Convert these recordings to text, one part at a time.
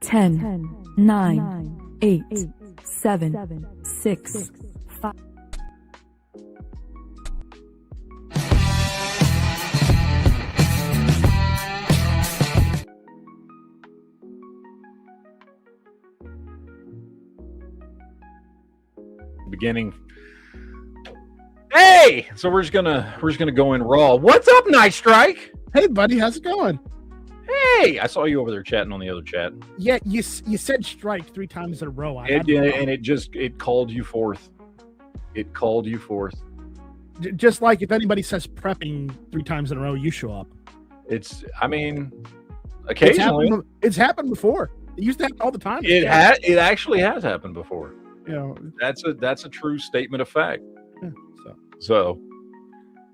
10, 9, 8, 7, 6, 5. Beginning. Hey, so we're just gonna go in raw. What's up, Night Strike? Hey, buddy, how's it going? Hey, I saw you over there chatting on the other chat. Yeah, you said strike 3 times in a row. And it called you forth. It called you forth. Just like if anybody says prepping 3 times in a row, you show up. Occasionally. It's happened before. It used to happen all the time. It actually has happened before. You know, that's a true statement of fact. Yeah, so,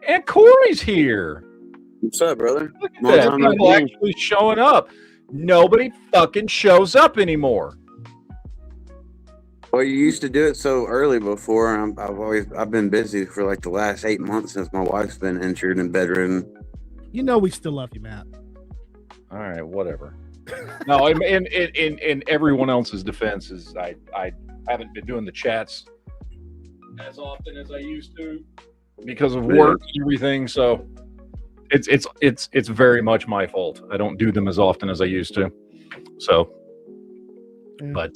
and Corey's here. What's up, brother? Look at that. People actually showing up. Nobody fucking shows up anymore. Well, you used to do it so early before. I've been busy for like the last 8 months since my wife's been injured and bedridden. You know we still love you, Matt. All right, whatever. No, in everyone else's defense is I haven't been doing the chats as often as I used to because of work and everything. So it's very much my fault. I don't do them as often as I used to. So, but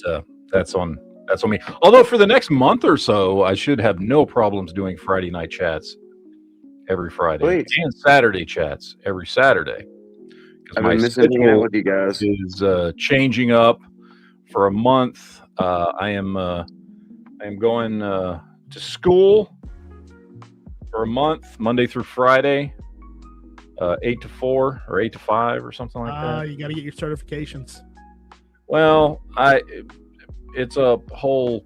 that's on me. Although for the next month or so, I should have no problems doing Friday night chats every Friday and Saturday chats every Saturday. I've been missing out with you guys. Is changing up for a month. I am going to school for a month, Monday through Friday, 8 to 4 or 8 to 5 or something like that. You got to get your certifications. Well, it's a whole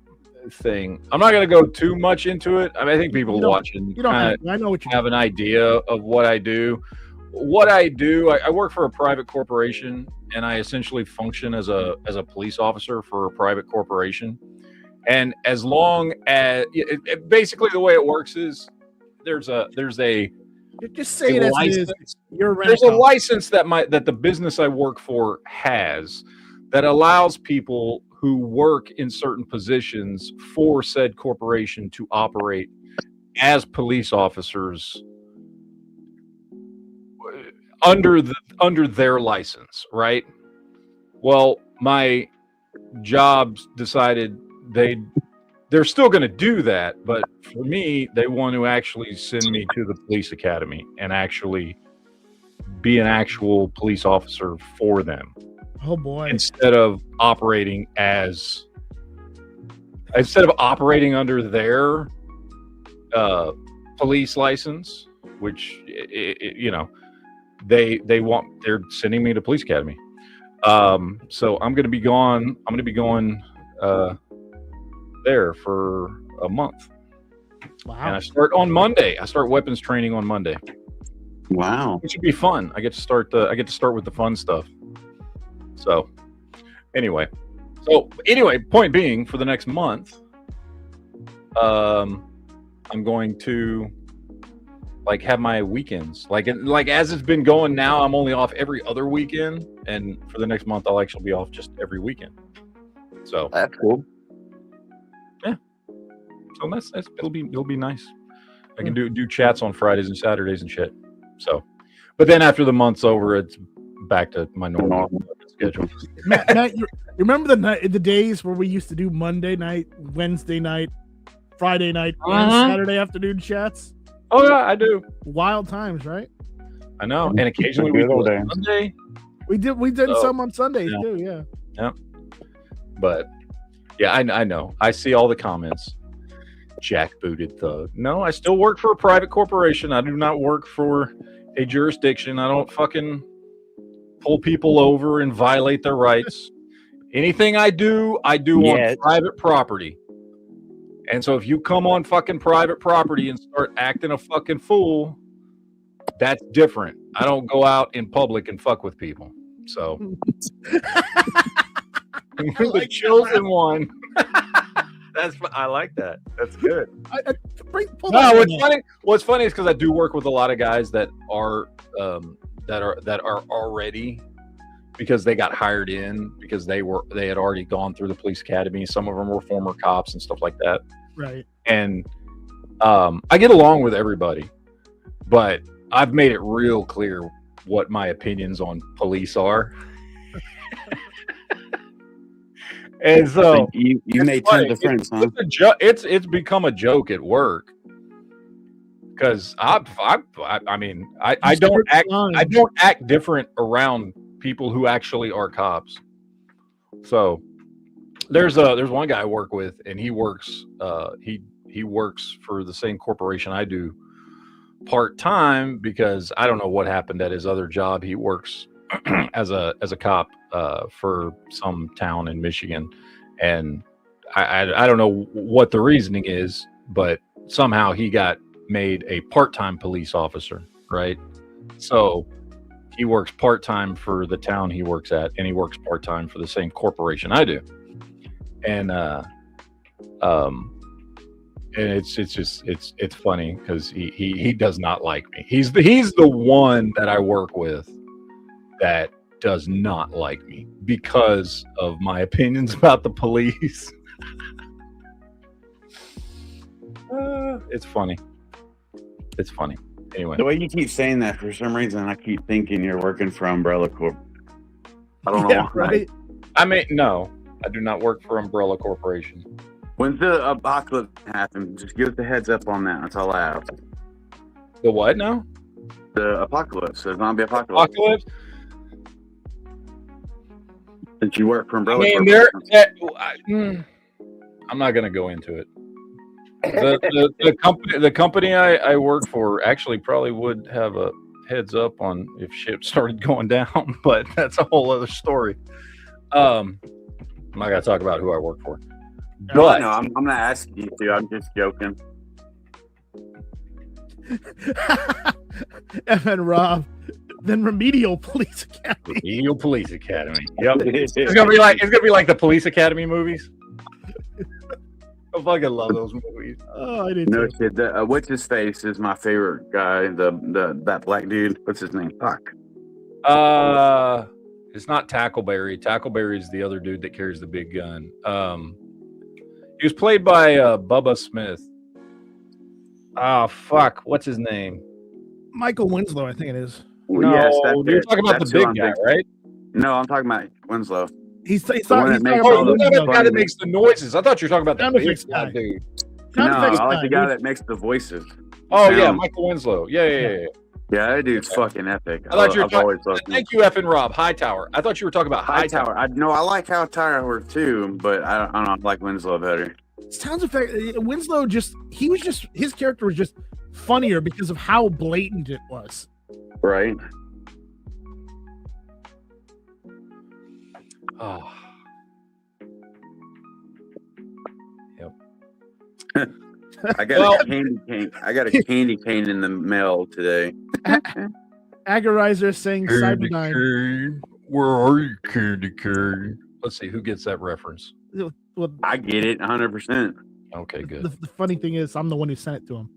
thing. I'm not going to go too much into it. I mean, I think people watching I know what you have an idea of what I do. What I do, I work for a private corporation, and I essentially function as a police officer for a private corporation. And as long as basically the way it works is there's a just say it as it is. There's a license that the business I work for has that allows people who work in certain positions for said corporation to operate as police officers under their license, right? Well, my jobs decided they're still going to do that, but for me, they want to actually send me to the police academy and actually be an actual police officer for them. Oh boy! Instead of operating under their police license, which they're sending me to police academy. So I'm going to be gone. I'm going to be going there for a month. Wow. And I start on Monday. I start weapons training on Monday. Wow. Which should be fun. I get to start with the fun stuff. So anyway, point being, for the next month, I'm going to have my weekends. Like as it's been going now, I'm only off every other weekend, and for the next month I'll actually be off just every weekend. So that's cool. Yeah. So that's it'll be nice. I can do chats on Fridays and Saturdays and shit. So, but then after the month's over, it's back to my normal schedule. Matt, you remember the days where we used to do Monday night, Wednesday night, Friday night, and Saturday afternoon chats? Oh yeah, I do. Wild times, right? I know. And occasionally we do it Sunday. We did some on Sundays too, yeah. Yeah. But yeah, I know. I see all the comments. Jackbooted thug. No, I still work for a private corporation. I do not work for a jurisdiction. I don't fucking pull people over and violate their rights. Anything I do on private property. And so if you come on fucking private property and start acting a fucking fool, that's different. I don't go out in public and fuck with people. So the chosen one. I like that. That's good. What's funny is because I do work with a lot of guys that are already because they got hired in because they had already gone through the police academy. Some of them were former cops and stuff like that. Right. And I get along with everybody, but I've made it real clear what my opinions on police are. And so you made tons of friends, huh? It's become a joke at work because I don't act different around people who actually are cops. So there's one guy I work with, and he works he works for the same corporation I do part-time because I don't know what happened at his other job. He works as a cop for some town in Michigan, and I don't know what the reasoning is, but somehow he got made a part-time police officer, right? So he works part-time for the town he works at, and he works part-time for the same corporation I do. And it's funny because he does not like me. He's the one that I work with that does not like me because of my opinions about the police. It's funny. It's funny. Anyway, the way you keep saying that, for some reason, I keep thinking you're working for Umbrella Corp. I don't know why. Right. I mean, no, I do not work for Umbrella Corporation. When's the apocalypse happen? Just give us a heads up on that. That's all I have. The what now? The apocalypse, the zombie apocalypse. Apocalypse? Since you work for I Umbrella mean, Corporation. I'm not going to go into it. The company I work for actually probably would have a heads up on if shit started going down, but that's a whole other story. I'm not going to talk about who I work for. But no, I'm not asking you to. I'm just joking. And Rob, then Remedial Police Academy. Remedial Police Academy. Yep. It's gonna be like the Police Academy movies. I fucking love those movies. Oh, I didn't. No shit. What's his face is my favorite guy. That black dude. What's his name? Fuck. It's not Tackleberry. Tackleberry is the other dude that carries the big gun. He was played by Bubba Smith. Oh fuck! What's his name? Michael Winslow, I think it is. No, Yes, you're talking about the big guy, right? No, I'm talking about Winslow. He's one talking that makes about all the the guy that makes the noises. I thought you were talking about the Sound big effects guy, guy. dude. No, Sound effects I like guy. the guy that makes the voices. Oh yeah, Sound. Michael Winslow. Yeah. Yeah, that dude's fucking epic. I thought you were I've always loved him. Thank you, effing Rob Hightower. I thought you were talking about Hightower. Hightower. I like Hightower too, but I don't know. I like Winslow better. Sounds effect. Winslow his character was just funnier because of how blatant it was. Right. Oh. Yep. I got a candy cane. I got a candy cane in the mail today. Agorizer saying Candy Cyberdyne. cane, where are you, candy cane? Let's see who gets that reference. Well, I get it 100%. Okay, good. the funny thing is, I'm the one who sent it to him.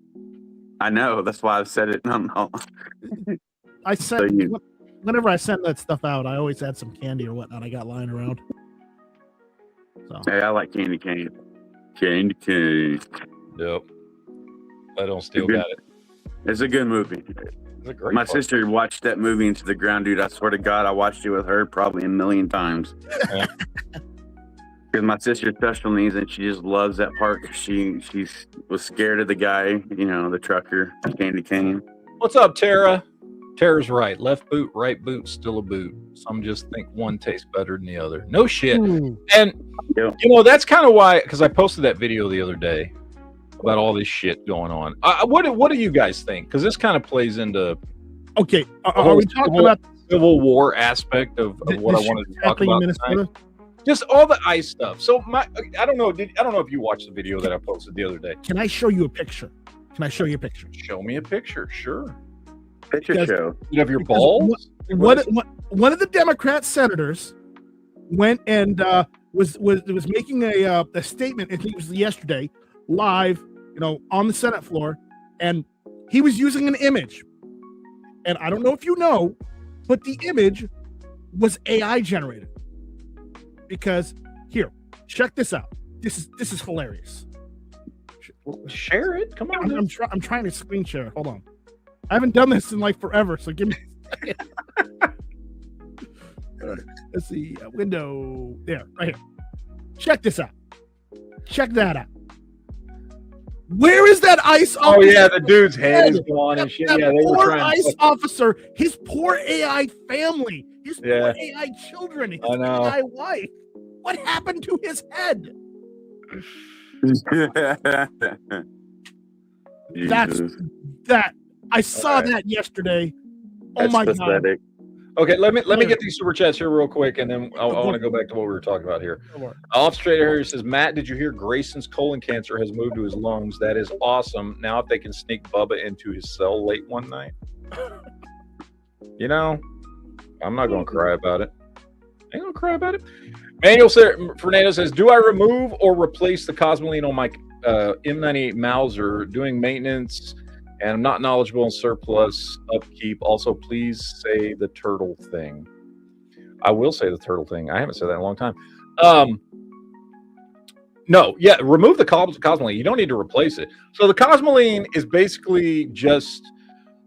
I know. That's why I said it. No. I sent So whenever I send that stuff out, I always add some candy or whatnot I got lying around. So Hey, I like candy cane. Candy cane. Yep. I don't still got it. It's a good movie. It's a great My fuck. sister watched that movie Into the Ground, dude. I swear to God, I watched it with her probably a million times. Yeah. Because my sister's special needs, and she just loves that part. She was scared of the guy, the trucker, candy cane. What's up, Tara? Tara's right. Left boot, right boot, still a boot. Some just think one tastes better than the other. No shit. Ooh. And Yep. that's kind of why, because I posted that video the other day about all this shit going on. What do you guys think? Because this kind of plays into Okay, the are whole we talking about Civil War aspect of the what I shit wanted to talk happening in about tonight. Minnesota? Just all the ICE stuff. So I don't know if you watched the video that I posted the other day. Can I show you a picture? Show me a picture, sure. Picture Because- show. You have your Because balls. One of the Democrat senators went and was making a statement. I think it was yesterday, live, on the Senate floor, and he was using an image. And I don't know if you know, but the image was AI generated. Because here, check this out. This is hilarious. Share it. Come on. I'm trying to screen share. Hold on. I haven't done this in like forever, so give me a second. Let's see. Window there, right here. Check this out. Check that out. Where is that ICE officer? Oh yeah, the dude's head is gone and shit. That Yeah, they were poor trying. ICE officer, his poor AI family, his Yeah. poor AI children, his I know. AI wife. What happened to his head? That's that. I saw that yesterday. Oh That's my pathetic. Okay, let me get these super chats here real quick, and then I want to go back to what we were talking about here. God. Off straight here says, Matt, did you hear Grayson's colon cancer has moved to his lungs? That is awesome. Now if they can sneak Bubba into his cell late one night, you know, I'm not gonna cry about it. I ain't gonna cry about it. Manuel Fernando says, do I remove or replace the Cosmoline on my M98 Mauser doing maintenance? And I'm not knowledgeable in surplus upkeep. Also, please say the turtle thing. I will say the turtle thing. I haven't said that in a long time. No, yeah, remove the Cosmoline. You don't need to replace it. So the Cosmoline is basically just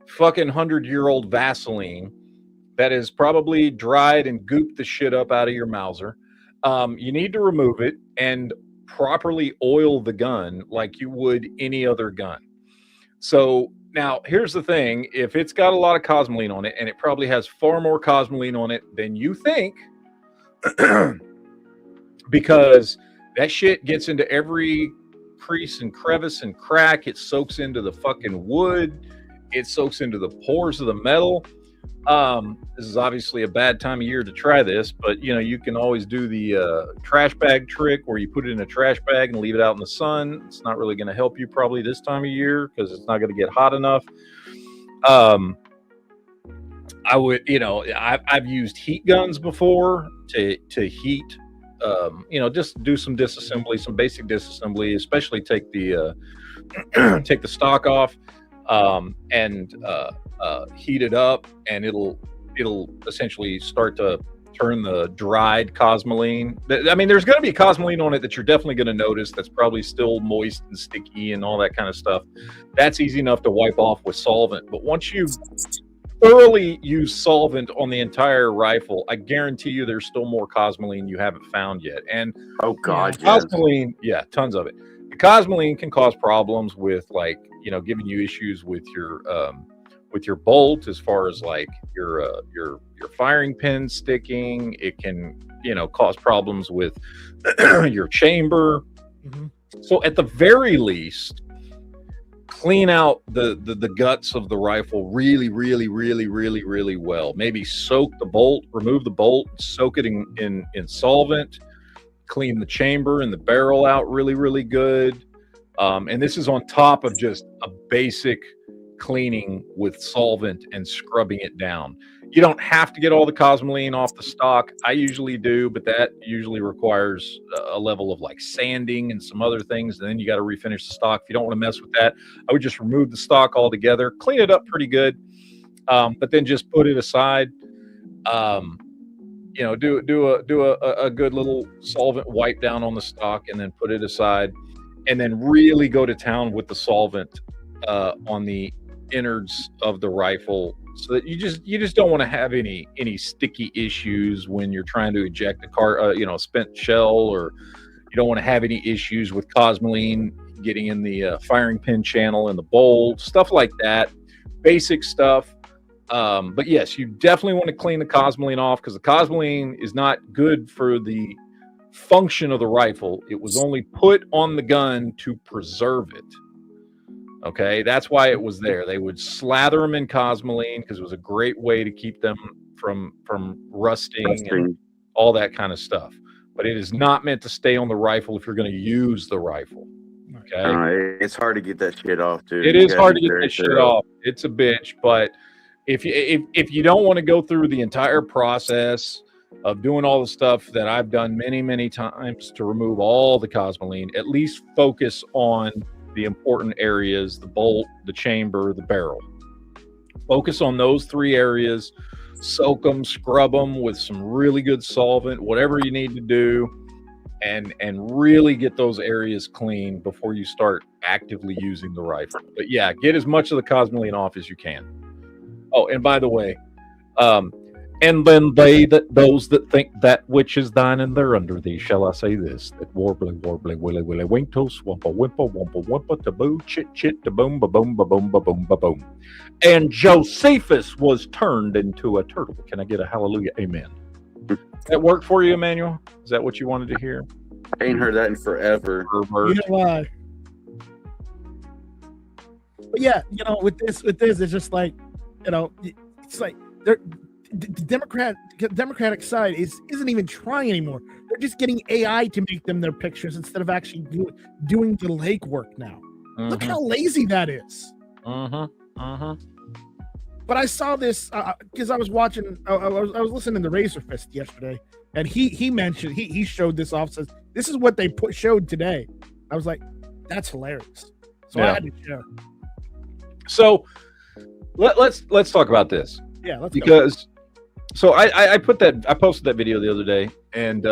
fucking 100-year-old Vaseline that is probably dried and gooped the shit up out of your Mauser. You need to remove it and properly oil the gun like you would any other gun. So now here's the thing. If it's got a lot of Cosmoline on it, and it probably has far more Cosmoline on it than you think, because that shit gets into every crease and crevice and crack. It soaks into the fucking wood. It soaks into the pores of the metal. This is obviously a bad time of year to try this, but you know, you can always do the trash bag trick where you put it in a trash bag and leave it out in the sun. It's not really going to help you probably this time of year because it's not going to get hot enough. I would, you know, I've used heat guns before to heat, you know, just do some disassembly, some basic disassembly, especially take the take the stock off. And heat it up, and it'll essentially start to turn the dried Cosmoline. I mean, there's going to be Cosmoline on it that you're definitely going to notice that's probably still moist and sticky and all that kind of stuff. That's easy enough to wipe off with solvent. But once you thoroughly use solvent on the entire rifle, I guarantee you there's still more Cosmoline you haven't found yet. And oh god, Cosmoline, yeah, tons of it. The Cosmoline can cause problems with, like, you know, giving you issues with your bolt, as far as like your firing pin sticking. It can, you know, cause problems with your chamber. Mm-hmm. So at the very least, clean out the guts of the rifle really well. Maybe soak the bolt, remove the bolt, soak it in solvent, clean the chamber and the barrel out really good. And this is on top of just a basic cleaning with solvent and scrubbing it down. You don't have to get all the Cosmoline off the stock. I usually do, but that usually requires a level of like sanding and some other things. And then you got to refinish the stock. If you don't want to mess with that, I would just remove the stock altogether, clean it up pretty good, but then just put it aside. You know, do a good little solvent wipe down on the stock, and then put it aside, and then really go to town with the solvent on the innards of the rifle, so that you just don't want to have any sticky issues when you're trying to eject a spent shell, or you don't want to have any issues with Cosmoline getting in the firing pin channel and the bolt, stuff like that, basic stuff. But yes, you definitely want to clean the Cosmoline off, because the Cosmoline is not good for the function of the rifle. It was only put on the gun to preserve it. Okay, that's why it was there. They would slather them in Cosmoline because it was a great way to keep them from rusting and all that kind of stuff. But it is not meant to stay on the rifle if you're going to use the rifle. Okay, it's hard to get that shit off, dude. It is hard to get that shit off. It's a bitch, but if you don't want to go through the entire process of doing all the stuff that I've done many times to remove all the Cosmoline, at least focus on the important areas: the bolt, the chamber, the barrel. Focus on those three areas. soak them, scrub them with some really good solvent, whatever you need to do, and really get those areas clean before you start actively using the rifle. But yeah, get as much of the cosmoline off as you can. Oh, and by the way, and then those that think that which is thine and they're under thee, shall I say this, that warbly, willy, winkle, swampa, wimpa, wampa, wampa, taboo, chit, taboom, ba-boom, ba-boom, ba-boom, ba-boom. And Josephus was turned into a turtle. Can I get a hallelujah, amen? That work for you, Emmanuel? Is that what you wanted to hear? I ain't heard that in forever. You know why? But yeah, with this, it's just like, it's like the Democratic side isn't even trying anymore. They're just getting AI to make them their pictures instead of actually doing the legwork now. Mm-hmm. Look how lazy that is. But I saw this because I was watching. I was listening to Razor Fist yesterday, and he mentioned he showed this off. Says this is what they showed today. I was like, that's hilarious. So I had to share. So let's talk about this. Yeah, let's because go. So I posted that video the other day, and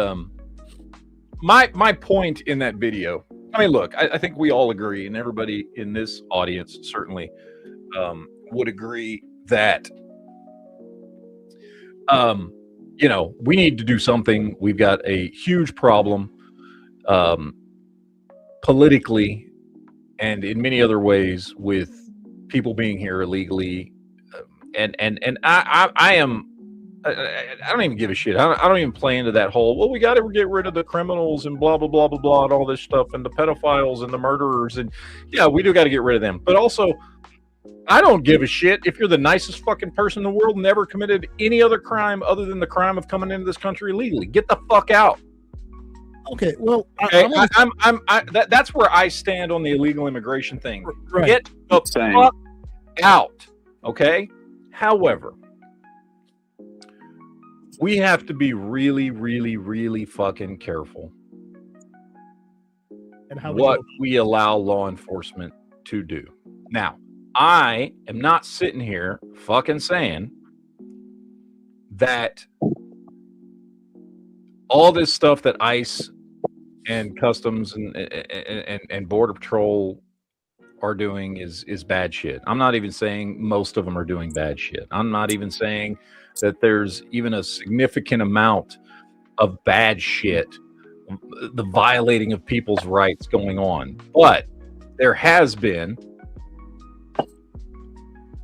my point in that video. I mean, look, I think we all agree, and everybody in this audience certainly would agree that we need to do something. We've got a huge problem politically and in many other ways with people being here illegally, and I don't even give a shit. I don't even play into that whole, well, we got to get rid of the criminals and blah blah blah blah blah and all this stuff, and the pedophiles and the murderers, and yeah, we do got to get rid of them. But also, I don't give a shit if you're the nicest fucking person in the world, never committed any other crime other than the crime of coming into this country illegally. Get the fuck out. Okay, well, that's where I stand on the illegal immigration thing. Right. Get the fuck out. Okay. However, we have to be really, really, really fucking careful and how we allow law enforcement to do. Now, I am not sitting here fucking saying that all this stuff that ICE and Customs and Border Patrol are doing is bad shit. I'm not even saying most of them are doing bad shit. I'm not even saying that there's even a significant amount of bad shit, the violating of people's rights going on. But there has been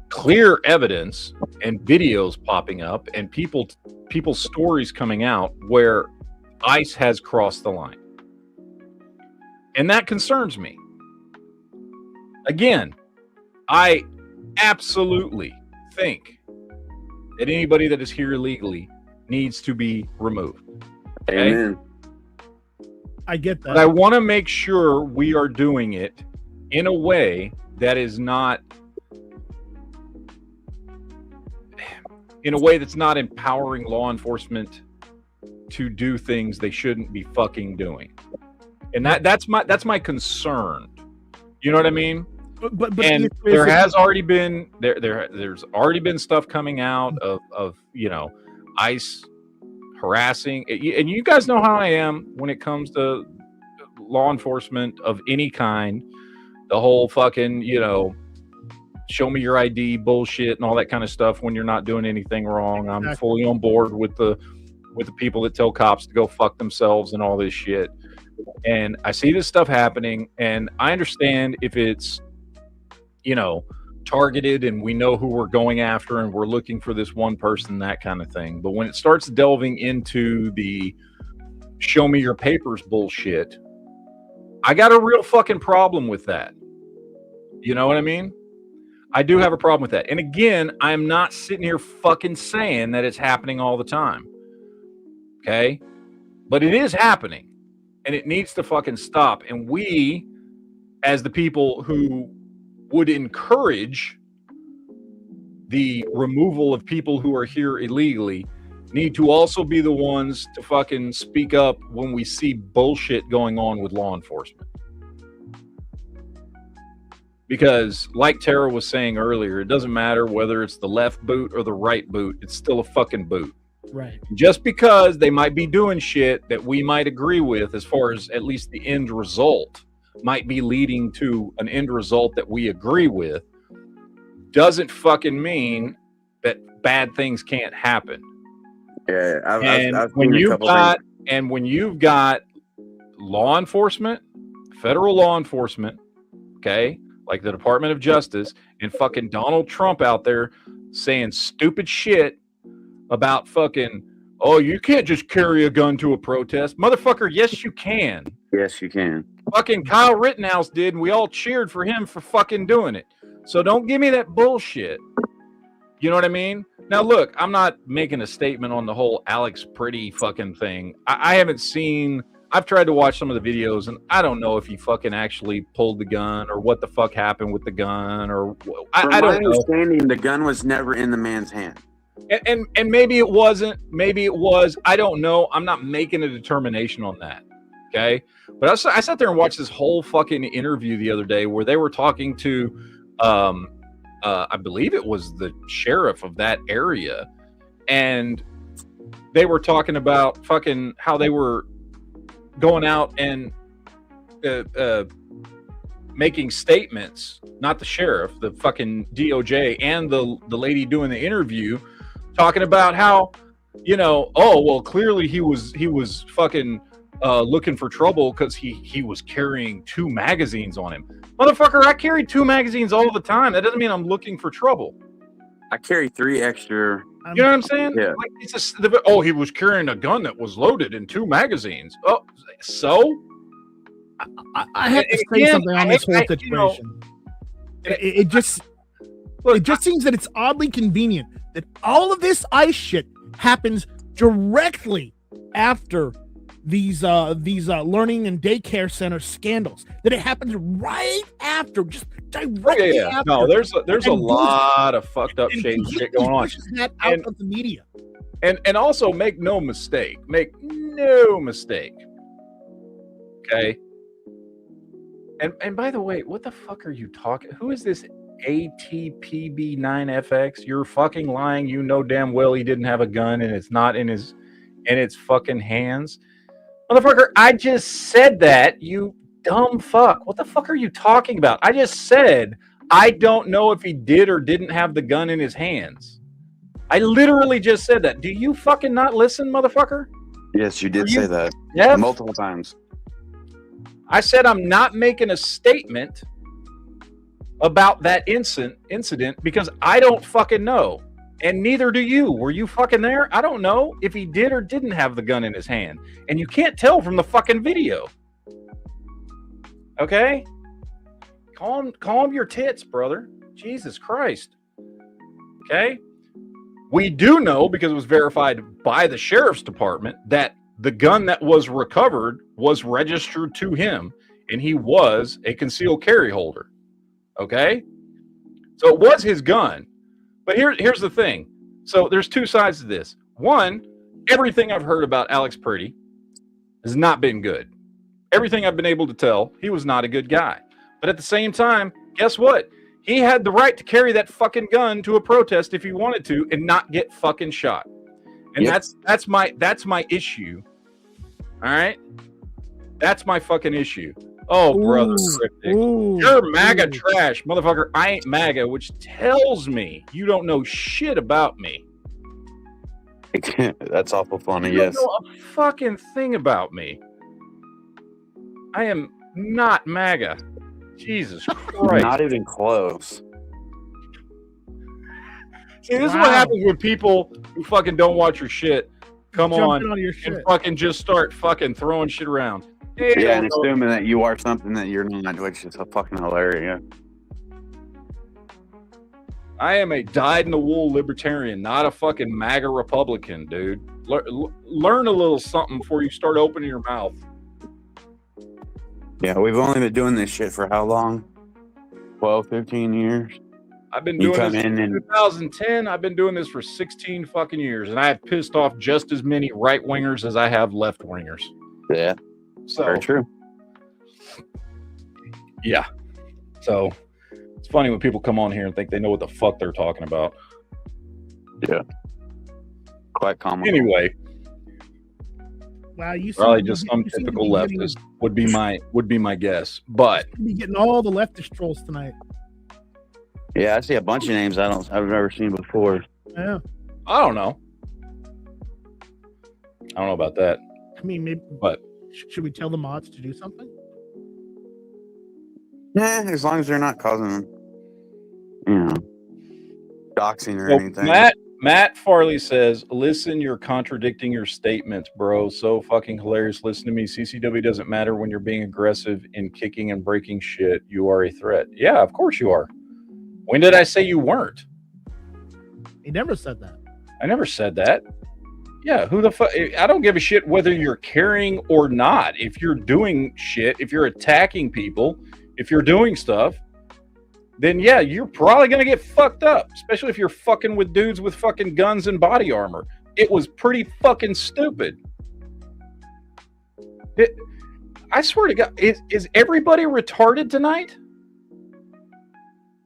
clear evidence and videos popping up and people's stories coming out where ICE has crossed the line. And that concerns me. Again, I absolutely think that anybody that is here illegally needs to be removed. Okay? Amen. I get that. But I want to make sure we are doing it in a way that is not empowering law enforcement to do things they shouldn't be fucking doing. And that's my concern. You know what I mean? But and there has already been there's already been stuff coming out of ICE harassing, and you guys know how I am when it comes to law enforcement of any kind. The whole fucking show me your ID bullshit and all that kind of stuff when you're not doing anything wrong. I'm fully on board with the people that tell cops to go fuck themselves and all this shit. And I see this stuff happening, and I understand if it's targeted and we know who we're going after and we're looking for this one person, that kind of thing. But when it starts delving into the show me your papers bullshit, I got a real fucking problem with that. You know what I mean? I do have a problem with that. And again, I'm not sitting here fucking saying that it's happening all the time. Okay? But it is happening. And it needs to fucking stop. And we, as the people who would encourage the removal of people who are here illegally, need to also be the ones to fucking speak up when we see bullshit going on with law enforcement. Because like Tara was saying earlier, it doesn't matter whether it's the left boot or the right boot. It's still a fucking boot. Right. Just because they might be doing shit that we might agree with as far as at least the end result might be leading to an end result that we agree with doesn't fucking mean that bad things can't happen. Yeah, I've when seen a you've couple got things. and when you've got law enforcement, federal law enforcement, okay, like the Department of Justice, and fucking Donald Trump out there saying stupid shit about fucking, oh, you can't just carry a gun to a protest. Motherfucker, yes, you can. Yes, you can. Fucking Kyle Rittenhouse did, and we all cheered for him for fucking doing it. So don't give me that bullshit. You know what I mean? Now, look, I'm not making a statement on the whole Alex Pretty fucking thing. I haven't seen... I've tried to watch some of the videos, and I don't know if he fucking actually pulled the gun or what the fuck happened with the gun, or I don't know. Understanding, the gun was never in the man's hand. And maybe it wasn't. Maybe it was. I don't know. I'm not making a determination on that. Okay, but I sat there and watched this whole fucking interview the other day where they were talking to, I believe it was the sheriff of that area, and they were talking about fucking how they were going out and making statements, not the sheriff, the fucking DOJ, and the lady doing the interview, talking about how, you know, oh, well, clearly he was fucking looking for trouble because he was carrying 2 magazines on him. Motherfucker, I carry 2 magazines all the time. That doesn't mean I'm looking for trouble. I carry 3 extra. You know what I'm saying? Yeah. Like, it's just, oh, he was carrying a gun that was loaded in 2 magazines. Oh, so? I have to say something on this whole situation. It just seems that it's oddly convenient that all of this ICE shit happens directly after these learning and daycare center scandals. That it happens right after, just directly after. No, there's a lot of fucked up shit going on. That out of the media. And also make no mistake. Okay. And by the way, what the fuck are you talking? Who is this ATPB9FX? You're fucking lying. You know damn well he didn't have a gun and it's not in its fucking hands. Motherfucker, I just said that, you dumb fuck. What the fuck are you talking about? I just said I don't know if he did or didn't have the gun in his hands. I literally just said that. Do you fucking not listen, motherfucker? Yes, you did say that. Yeah, multiple times. I said I'm not making a statement about that incident because I don't fucking know. And neither do you. Were you fucking there? I don't know if he did or didn't have the gun in his hand. And you can't tell from the fucking video. Okay? Calm your tits, brother. Jesus Christ. Okay? We do know, because it was verified by the sheriff's department, that the gun that was recovered was registered to him, and he was a concealed carry holder. Okay? So it was his gun. But here's the thing. So there's 2 sides to this. One, everything I've heard about Alex Pretty has not been good. Everything I've been able to tell, he was not a good guy. But at the same time, guess what? He had the right to carry that fucking gun to a protest if he wanted to and not get fucking shot. And that's my issue. All right? That's my fucking issue. Oh, brother, you're MAGA trash, motherfucker. I ain't MAGA, which tells me you don't know shit about me. That's awful funny. You don't know a fucking thing about me. I am not MAGA. Jesus Christ. Not even close. See, this is what happens when people who fucking don't watch your shit come on and fucking just start fucking throwing shit around. Yeah, and assuming that you are something that you're not, which is fucking hilarious. I am a dyed-in-the-wool libertarian, not a fucking MAGA Republican, dude. Learn a little something before you start opening your mouth. Yeah, we've only been doing this shit for how long? 12, 15 years? I've been doing this since 2010. I've been doing this for 16 fucking years, and I have pissed off just as many right-wingers as I have left-wingers. Yeah. So, very true. Yeah. So, It's funny when people come on here and think they know what the fuck they're talking about. Yeah. Quite common. Anyway, Wow, you probably just some typical leftist would be my guess. But you'll be getting all the leftist trolls tonight. Yeah, I see a bunch of names I've never seen before. Yeah. I don't know about that. I mean, maybe. But should we tell the mods to do something? Yeah, as long as they're not causing, doxing or so anything. Matt Farley says, listen, you're contradicting your statements, bro. So fucking hilarious. Listen to me. CCW doesn't matter when you're being aggressive in kicking and breaking shit. You are a threat. Yeah, of course you are. When did I say you weren't? He never said that. I never said that. Yeah, who the fuck? I don't give a shit whether you're carrying or not. If you're doing shit, if you're attacking people, if you're doing stuff, then yeah, you're probably going to get fucked up, especially if you're fucking with dudes with fucking guns and body armor. It was pretty fucking stupid. I swear to God, is everybody retarded tonight?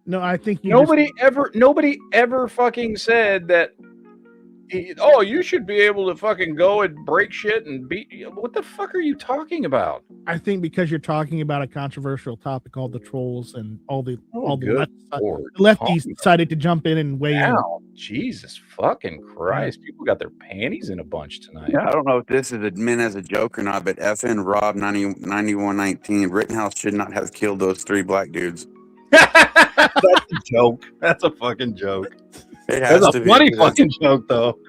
No, I think nobody ever fucking said that. Oh, you should be able to fucking go and break shit and beat. What the fuck are you talking about? I think because you're talking about a controversial topic, all the trolls and all the lefties decided to jump in and weigh in. Jesus fucking Christ! People got their panties in a bunch tonight. Yeah, I don't know if this is meant as a joke or not, but FN Rob 9119 Rittenhouse should not have killed those 3 black dudes. That's a joke. That's a fucking joke. That's a funny fucking joke, though.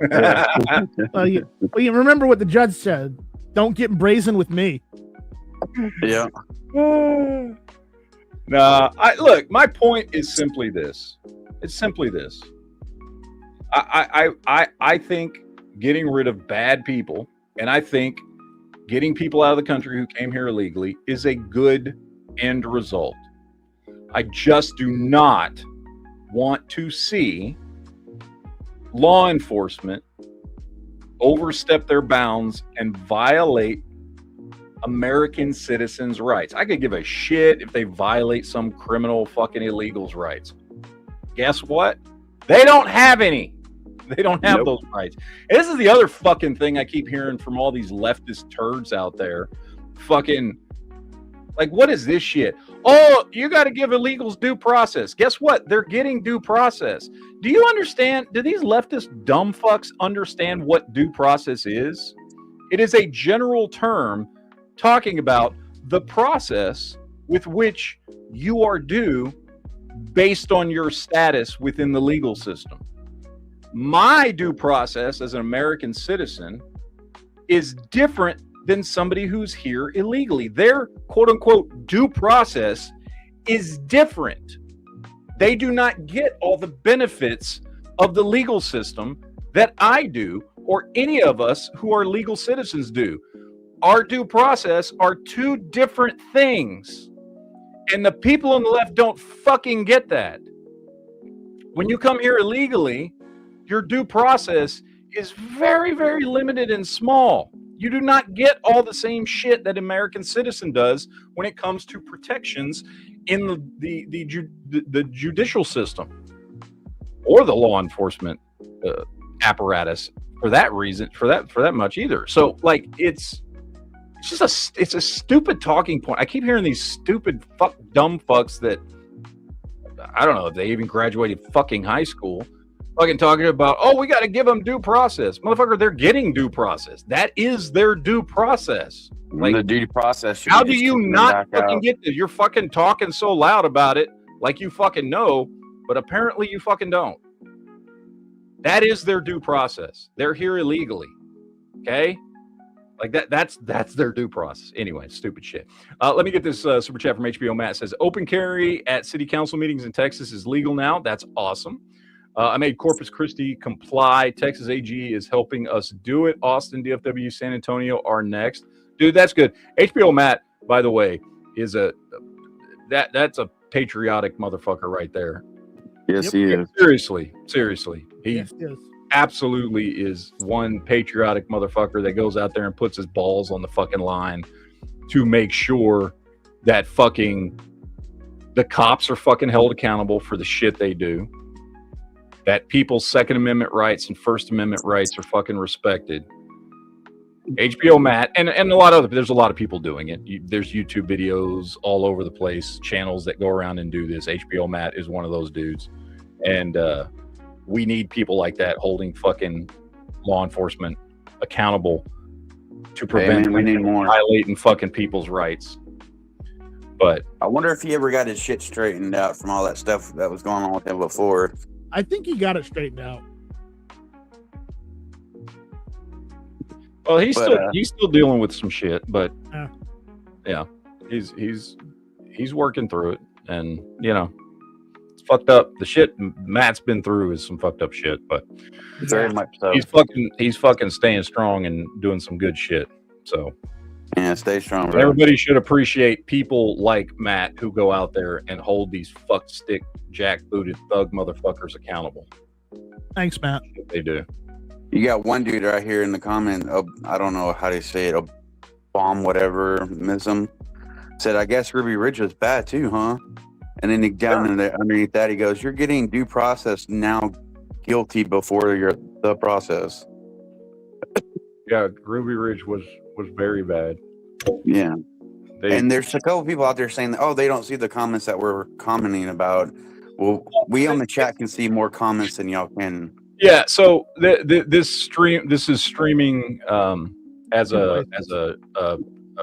Well, you remember what the judge said. Don't get brazen with me. Yeah. Look, my point is simply this. It's simply this. I think getting rid of bad people, and I think getting people out of the country who came here illegally is a good end result. I just do not want to see law enforcement overstep their bounds and violate American citizens' rights. I could give a shit if they violate some criminal fucking illegal's rights. Guess what? They don't have any. They don't have those rights. And this is the other fucking thing I keep hearing from all these leftist turds out there. Fucking, like, what is this shit? Oh, you got to give illegals due process. Guess what? They're getting due process. Do you understand? Do these leftist dumb fucks understand what due process is? It is a general term talking about the process with which you are due based on your status within the legal system. My due process as an American citizen is different than somebody who's here illegally. Their quote unquote due process is different. They do not get all the benefits of the legal system that I do or any of us who are legal citizens do. Our due process are 2 different things. And the people on the left don't fucking get that. When you come here illegally, your due process is very, very limited and small. You do not get all the same shit that American citizen does when it comes to protections in the judicial system or the law enforcement apparatus for that reason, for that much either. So like it's a stupid talking point. I keep hearing these stupid dumb fucks that I don't know if they even graduated fucking high school. Fucking talking about, oh, we got to give them due process. Motherfucker, they're getting due process. That is their due process. Like, the due process. How do you not fucking get this? You're fucking talking so loud about it like you fucking know, but apparently you fucking don't. That is their due process. They're here illegally. Okay? Like that's their due process. Anyway, stupid shit. Let me get this super chat from HBO Matt. It says, open carry at city council meetings in Texas is legal now. That's awesome. I made Corpus Christi comply. Texas AG is helping us do it. Austin, DFW, San Antonio are next. Dude, that's good. HBO Matt, by the way, is that's a patriotic motherfucker right there. Yes, he is. Seriously. He absolutely is one patriotic motherfucker that goes out there and puts his balls on the fucking line to make sure that fucking the cops are fucking held accountable for the shit they do, that people's Second Amendment rights and First Amendment rights are fucking respected. HBO Matt and a lot of there's a lot of people doing it. There's YouTube videos all over the place, channels that go around and do this. HBO Matt is one of those dudes, and we need people like that holding fucking law enforcement accountable to prevent we need more violating fucking people's rights. But I wonder if he ever got his shit straightened out from all that stuff that was going on with him before. I think he got it straightened out. well, he's still dealing with some shit, but yeah, he's working through it, and you know, it's fucked up. The shit Matt's been through is some fucked up shit, but Very much so. he's fucking staying strong and doing some good shit. So Yeah, stay strong, bro. everybody should appreciate people like Matt who go out there and hold these fuck stick jackbooted thug motherfuckers accountable. Thanks, Matt. They do. You got one dude right here in the comment. I don't know how to say it. A bomb, whatever, mism. Said, I guess Ruby Ridge was bad too, huh? And then down in there, underneath that, he goes, "You're getting due process now, guilty before the process." Yeah, Ruby Ridge was very bad. Yeah. And there's a couple people out there saying, "Oh, they don't see the comments that we're commenting about." Well, we on the chat can see more comments than y'all can. Yeah, so this is streaming as a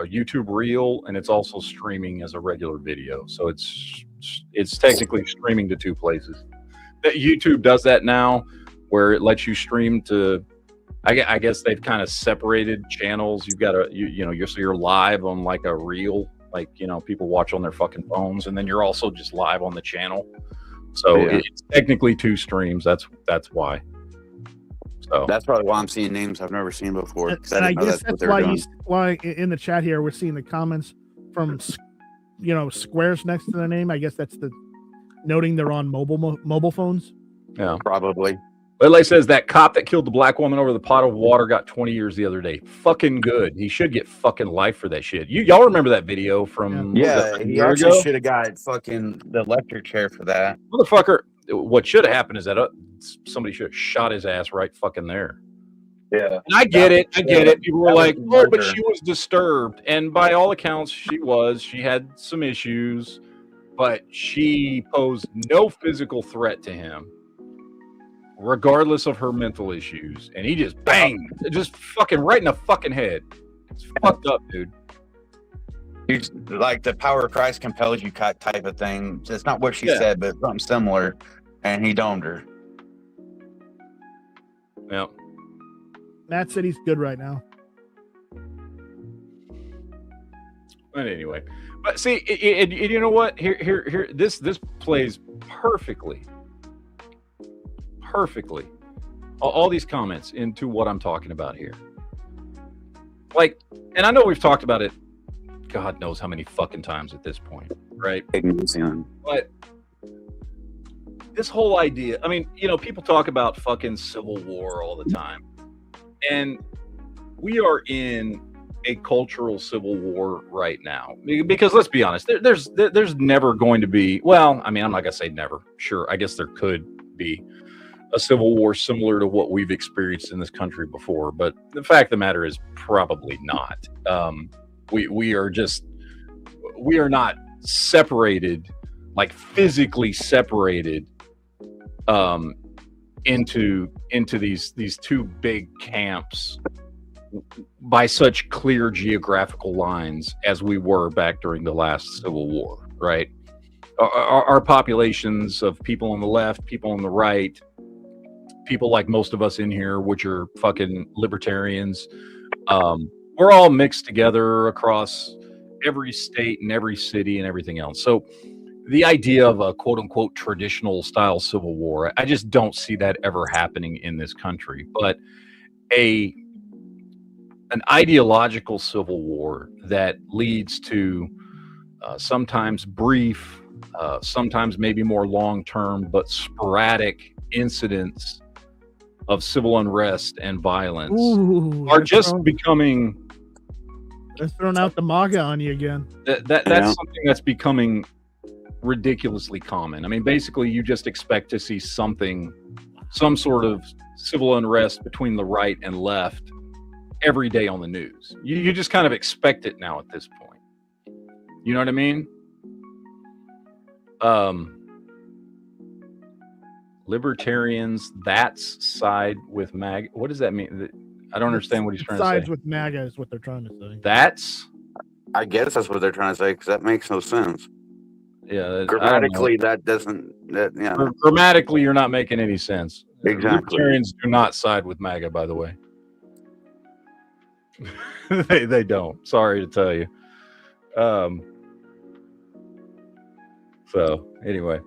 YouTube reel, and it's also streaming as a regular video. So it's technically streaming to two places. That YouTube does that now, where it lets you stream to. I guess they've kind of separated channels. You've got you're live on like a reel, like people watch on their fucking phones, and then you're also just live on the channel. So it's technically two streams. That's why. So that's probably why I'm seeing names I've never seen before. And I guess that's why in the chat here we're seeing the comments from squares next to the name. I guess that's noting they're on mobile phones. Yeah, probably. But like says that cop that killed the black woman over the pot of water got 20 years the other day. Fucking good. He should get fucking life for that shit. Y'all remember that video from he actually should have got fucking the electric chair for that. Motherfucker, what should have happened is that somebody should have shot his ass right fucking there. Yeah. And I get it. People were like, "Oh, but she was disturbed." And by all accounts, she was. She had some issues, but she posed no physical threat to him, regardless of her mental issues. And he just bang, just fucking right in the fucking head. It's fucked up, dude. He's like the power of Christ compels you type of thing. It's not what she said, but something similar. And he domed her. Yeah. Matt said he's good right now. But anyway, but see, you know what? Here, this plays perfectly. All these comments into what I'm talking about here. Like, and I know we've talked about it God knows how many fucking times at this point, right? But this whole idea, I mean, people talk about fucking Civil War all the time. And we are in a cultural civil war right now. Because let's be honest, there's never going to be, well, I mean, I'm not going to say never. Sure, I guess there could be a civil war similar to what we've experienced in this country before. But the fact of the matter is probably not. We are not separated, like physically separated into these two big camps by such clear geographical lines as we were back during the last Civil War, right? Our populations of people on the left, people on the right, people like most of us in here, which are fucking libertarians, we're all mixed together across every state and every city and everything else. So the idea of a quote unquote traditional style civil war, I just don't see that ever happening in this country. But an ideological civil war that leads to sometimes brief, sometimes maybe more long-term, but sporadic incidents of civil unrest and violence are just becoming. They're throwing out the MAGA on you again. That's something that's becoming ridiculously common. I mean, basically, you just expect to see some sort of civil unrest between the right and left every day on the news. You just kind of expect it now at this point. You know what I mean? Libertarians, that's side with MAGA. What does that mean? I don't understand what he's trying to say. Sides with MAGA is what they're trying to say. That's... I guess that's what they're trying to say, because that makes no sense. Yeah. Grammatically, that doesn't... yeah. Grammatically, you're not making any sense. Exactly. Libertarians do not side with MAGA, by the way. They don't. Sorry to tell you. So, anyway.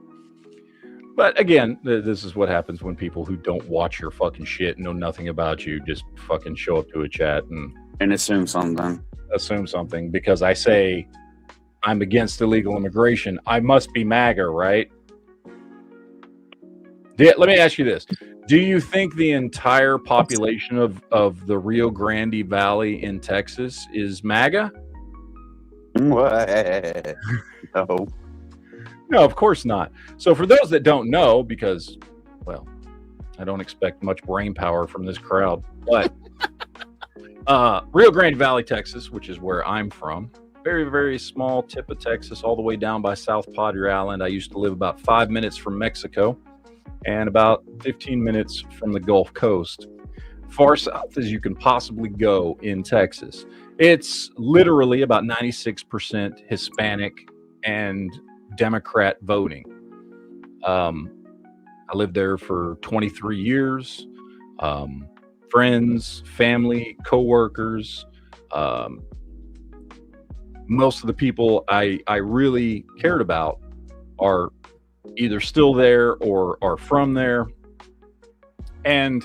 But again, this is what happens when people who don't watch your fucking shit, know nothing about you, just fucking show up to a chat and assume something. Because I say I'm against illegal immigration. I must be MAGA, right? Let me ask you this. Do you think the entire population of the Rio Grande Valley in Texas is MAGA? What? No. No, of course not. So for those that don't know, because, well, I don't expect much brain power from this crowd, but Rio Grande Valley, Texas, which is where I'm from, very, very small tip of Texas, all the way down by South Padre Island. I used to live about 5 minutes from Mexico and about 15 minutes from the Gulf Coast, far south as you can possibly go in Texas. It's literally about 96% Hispanic and Democrat voting. I lived there for 23 years. Friends, family, co-workers, most of the people I really cared about are either still there or are from there. And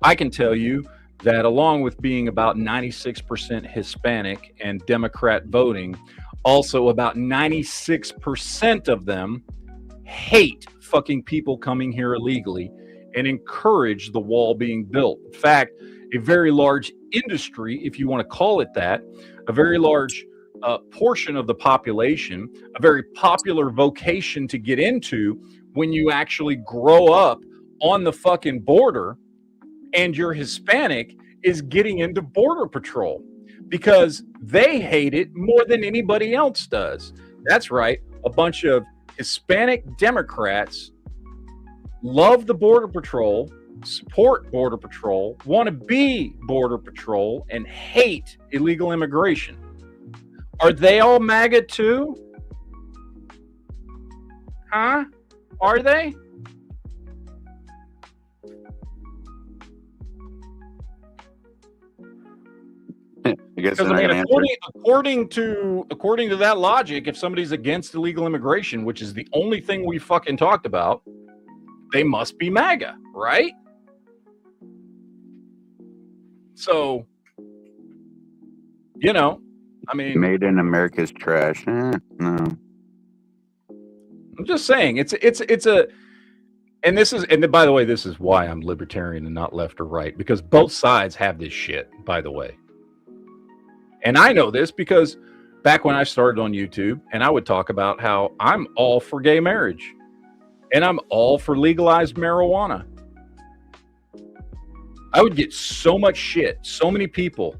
I can tell you that along with being about 96% Hispanic and Democrat voting, also about 96% of them hate fucking people coming here illegally and encourage the wall being built. In fact, a very large industry, if you want to call it that, a very large portion of the population, a very popular vocation to get into when you actually grow up on the fucking border and you're Hispanic, is getting into Border Patrol because they hate it more than anybody else does. That's right. A bunch of Hispanic Democrats love the Border Patrol, support Border Patrol, want to be Border Patrol, and hate illegal immigration. Are they all MAGA too? Huh? Are they? I guess Because I mean, according to that logic, if somebody's against illegal immigration, which is the only thing we fucking talked about, they must be MAGA, right? So, you know, I mean, Made in America's trash. No. I'm just saying and by the way, this is why I'm libertarian and not left or right, because both sides have this shit, by the way. And I know this because back when I started on YouTube and I would talk about how I'm all for gay marriage and I'm all for legalized marijuana, I would get so much shit, so many people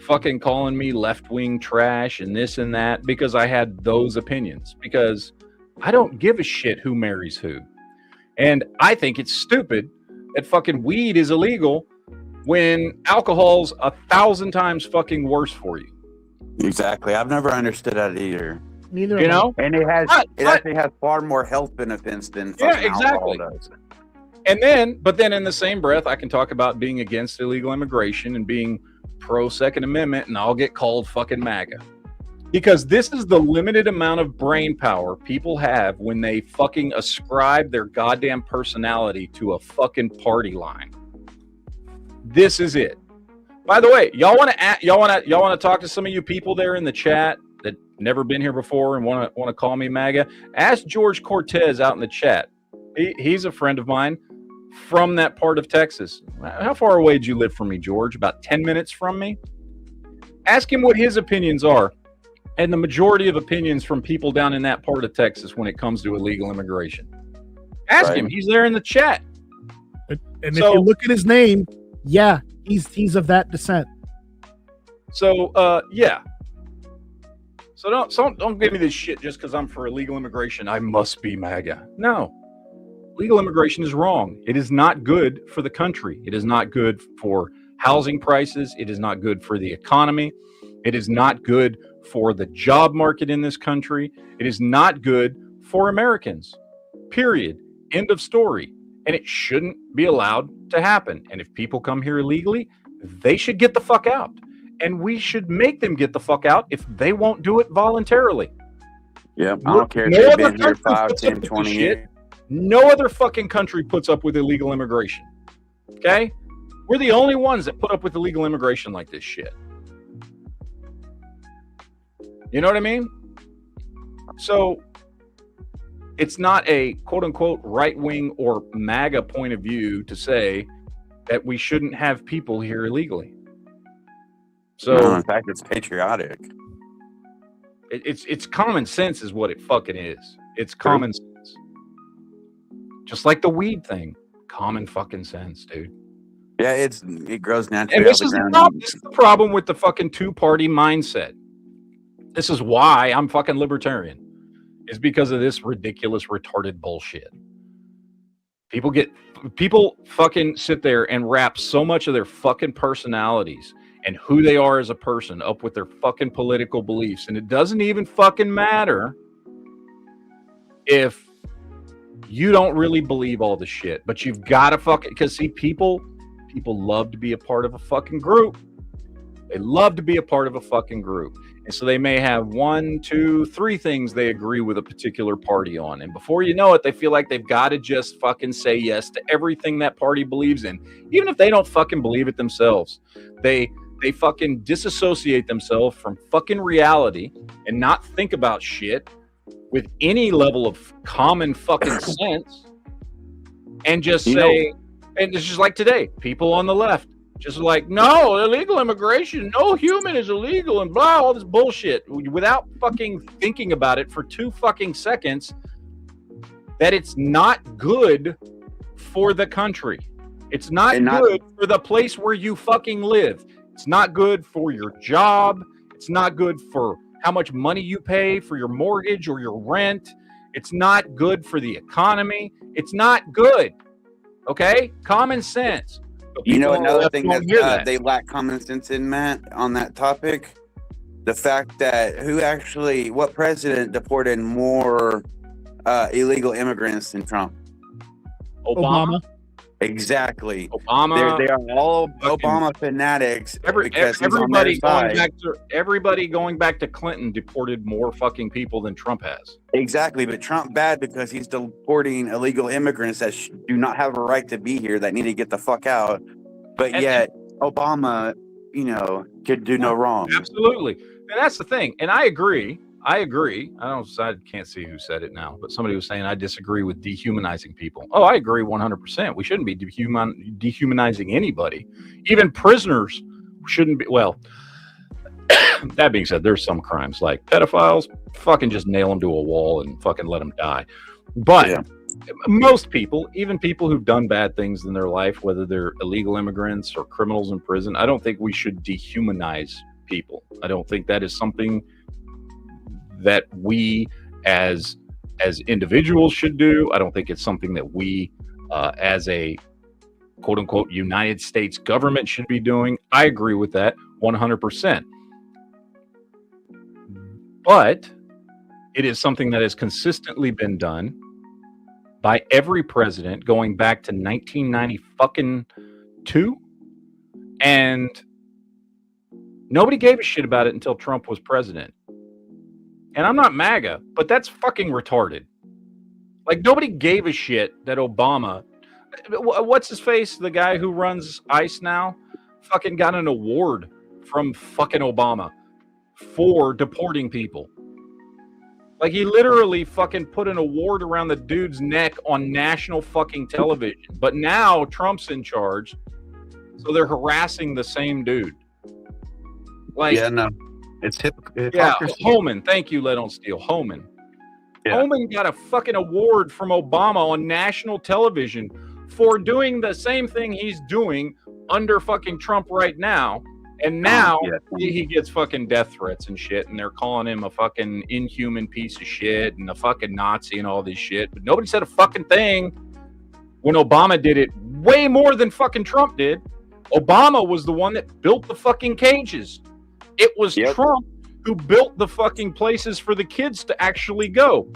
fucking calling me left-wing trash and this and that because I had those opinions, because I don't give a shit who marries who. And I think it's stupid that fucking weed is illegal when alcohol's 1,000 times fucking worse for you. Exactly. I've never understood that either. Neither. You know? And it actually has far more health benefits than fucking alcohol does. But then in the same breath, I can talk about being against illegal immigration and being pro Second Amendment, and I'll get called fucking MAGA. Because this is the limited amount of brain power people have when they fucking ascribe their goddamn personality to a fucking party line. This is it. By the way, y'all want to talk to some of you people there in the chat that never been here before and want to call me MAGA? Ask George Cortez out in the chat. He's a friend of mine from that part of Texas. How far away did you live from me, George? About 10 minutes from me? Ask him what his opinions are and the majority of opinions from people down in that part of Texas when it comes to illegal immigration. Ask him. He's there in the chat. And if you look at his name, yeah, he's of that descent. So yeah. So don't give me this shit just because I'm for illegal immigration. I must be MAGA. No. Legal immigration is wrong. It is not good for the country. It is not good for housing prices. It is not good for the economy. It is not good for the job market in this country. It is not good for Americans. Period. End of story. And it shouldn't be allowed to happen. And if people come here illegally, they should get the fuck out. And we should make them get the fuck out if they won't do it voluntarily. Yep. I don't care if they've been here 5, 10, 20 years. No other fucking country puts up with illegal immigration. Okay? We're the only ones that put up with illegal immigration like this shit. You know what I mean? So it's not a quote unquote right wing or MAGA point of view to say that we shouldn't have people here illegally. So no, in fact, it's patriotic. It's common sense is what it fucking is. It's common sense. Just like the weed thing. Common fucking sense, dude. Yeah, it grows naturally. And this is the problem with the fucking two-party mindset. This is why I'm fucking libertarian. Is because of this ridiculous, retarded bullshit. People fucking sit there and wrap so much of their fucking personalities and who they are as a person up with their fucking political beliefs. And it doesn't even fucking matter if you don't really believe all the shit, but you've got to fucking, because see, people love to be a part of a fucking group. They love to be a part of a fucking group. And so they may have 1, 2, 3 things they agree with a particular party on. And before you know it, they feel like they've got to just fucking say yes to everything that party believes in. Even if they don't fucking believe it themselves. They fucking disassociate themselves from fucking reality and not think about shit with any level of common fucking sense, and just say, and it's just like today, people on the left just like, no, illegal immigration, no human is illegal, and blah, all this bullshit without fucking thinking about it for 2 fucking seconds, that it's not good for the country. It's not good for the place where you fucking live. It's not good for your job. It's not good for how much money you pay for your mortgage or your rent. It's not good for the economy. It's not good. Okay? Common sense. You know, another thing that they lack common sense in, Matt, on that topic, the fact that what president deported more illegal immigrants than Trump? Obama. Exactly. Obama. They are all Obama fanatics. Everybody going back to Clinton deported more fucking people than Trump has. Exactly, but Trump bad because he's deporting illegal immigrants that do not have a right to be here, that need to get the fuck out. But yet Obama, could do no wrong. Absolutely, and that's the thing. And I agree. I can't see who said it now, but somebody was saying I disagree with dehumanizing people. Oh, I agree 100%. We shouldn't be dehumanizing anybody. Even prisoners shouldn't be. Well, that being said, there's some crimes like pedophiles, fucking just nail them to a wall and fucking let them die. But most people, even people who've done bad things in their life, whether they're illegal immigrants or criminals in prison, I don't think we should dehumanize people. I don't think that is something that we as individuals should do. I don't think it's something that we as a quote unquote United States government should be doing. I agree with that 100%. But it is something that has consistently been done by every president going back to 1992, and nobody gave a shit about it until Trump was president. And I'm not MAGA, but that's fucking retarded. Like, nobody gave a shit that Obama, what's his face, the guy who runs ICE now, fucking got an award from fucking Obama for deporting people. Like, he literally fucking put an award around the dude's neck on national fucking television. But now Trump's in charge, so they're harassing the same dude. Like, It's Yeah, hypocrisy. Holman. Thank you, Let on Steel. Holman. Yeah. Holman got a fucking award from Obama on national television for doing the same thing he's doing under fucking Trump right now. And now he gets fucking death threats and shit, and they're calling him a fucking inhuman piece of shit and a fucking Nazi and all this shit. But nobody said a fucking thing when Obama did it way more than fucking Trump did. Obama was the one that built the fucking cages. It was Trump who built the fucking places for the kids to actually go.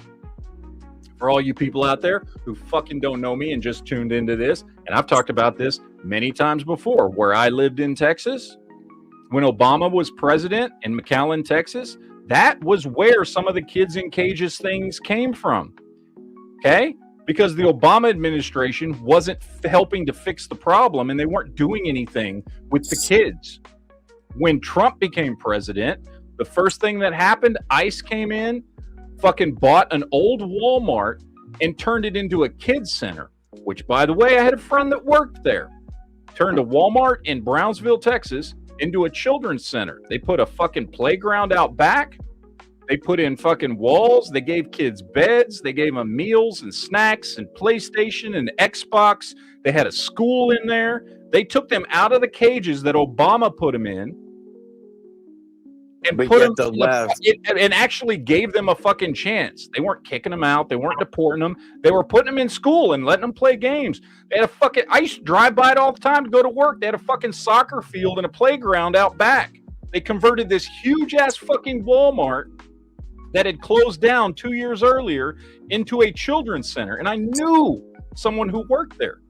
For all you people out there who fucking don't know me and just tuned into this, and I've talked about this many times before, where I lived in Texas, when Obama was president in McAllen, Texas, that was where some of the kids in cages things came from. Okay? Because the Obama administration wasn't helping to fix the problem, and they weren't doing anything with the kids. When Trump became president, the first thing that happened, ICE came in, fucking bought an old Walmart and turned it into a kids center, which, by the way, I had a friend that worked there. Turned a Walmart in Brownsville, Texas, into a children's center. They put a fucking playground out back. They put in fucking walls. They gave kids beds. They gave them meals and snacks and PlayStation and Xbox. They had a school in there. They took them out of the cages that Obama put them in and put them and actually gave them a fucking chance. They weren't kicking them out. They weren't deporting them. They were putting them in school and letting them play games. They had a fucking, I used to drive by it all the time to go to work. They had a fucking soccer field and a playground out back. They converted this huge ass fucking Walmart that had closed down 2 years earlier into a children's center. And I knew someone who worked there.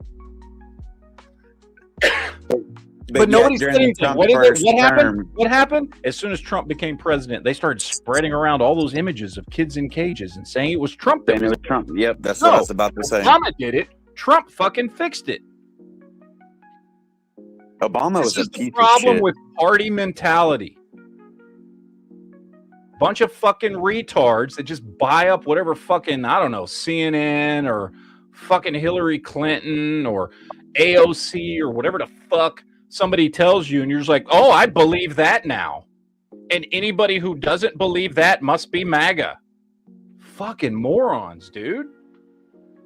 But nobody's saying anything. What happened? As soon as Trump became president, they started spreading around all those images of kids in cages and saying it was Trump that was Trump. Yep, that's what I was about to say. Obama did it. Trump fucking fixed it. Obama was a piece of shit. Problem with party mentality. Bunch of fucking retards that just buy up whatever fucking, I don't know, CNN or fucking Hillary Clinton or AOC or whatever the fuck somebody tells you, and you're just like, oh, I believe that now. And anybody who doesn't believe that must be MAGA. Fucking morons, dude.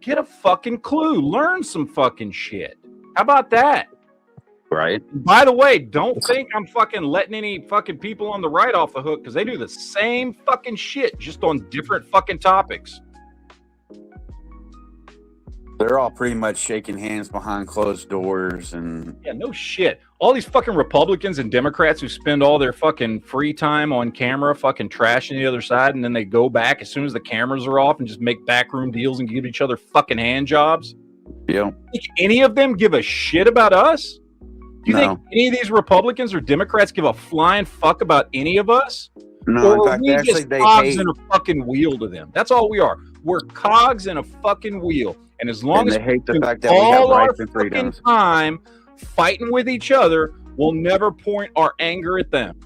Get a fucking clue. Learn some fucking shit. How about that? Right. By the way, don't think I'm fucking letting any fucking people on the right off the hook, because they do the same fucking shit, just on different fucking topics. They're all pretty much shaking hands behind closed doors and... Yeah, no shit. All these fucking Republicans and Democrats who spend all their fucking free time on camera fucking trashing the other side, and then they go back as soon as the cameras are off and just make backroom deals and give each other fucking hand jobs. Yeah. Think any of them give a shit about us? Do you think any of these Republicans or Democrats give a flying fuck about any of us? No, or in fact, we actually, just they cogs hate... in a fucking wheel to them. That's all we are. We're cogs in a fucking wheel. And as long as they hate the fact that we have rights and freedoms, time fighting with each other, we'll never point our anger at them.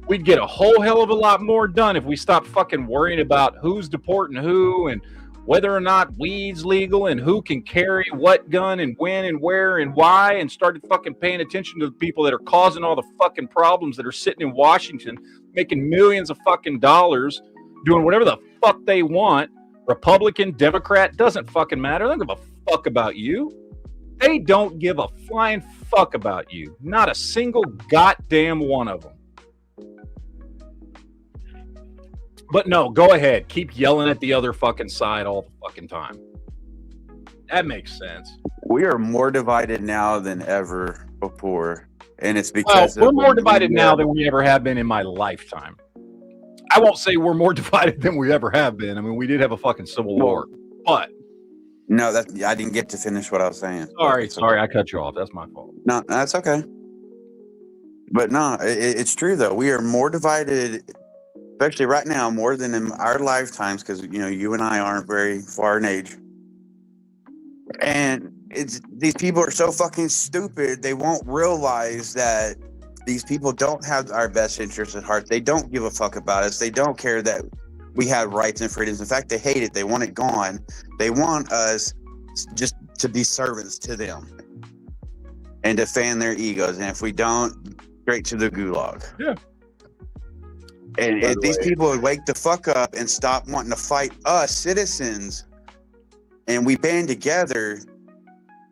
We'd get a whole hell of a lot more done if we stopped fucking worrying about who's deporting who and whether or not weed's legal and who can carry what gun and when and where and why, and started fucking paying attention to the people that are causing all the fucking problems that are sitting in Washington, making millions of fucking dollars, doing whatever the fuck they want. Republican, Democrat, doesn't fucking matter. They don't give a fuck about you. They don't give a flying fuck about you. Not a single goddamn one of them. But no, go ahead. Keep yelling at the other fucking side all the fucking time. That makes sense. We are more divided now than ever before. And it's because... we're more divided now than we ever have been in my lifetime. I won't say we're more divided than we ever have been. I mean, we did have a fucking civil war, but... No, I didn't get to finish what I was saying. Sorry, I cut you off. That's my fault. No, that's okay. But no, it's true, though. We are more divided, especially right now, more than in our lifetimes, because, you know, you and I aren't very far in age. And these people are so fucking stupid, they won't realize that these people don't have our best interests at heart. They don't give a fuck about us. They don't care that we have rights and freedoms. In fact, they hate it. They want it gone. They want us just to be servants to them and to fan their egos. And if we don't, straight to the gulag. Yeah. And By if the these way. people would wake the fuck up and stop wanting to fight us citizens, and we band together,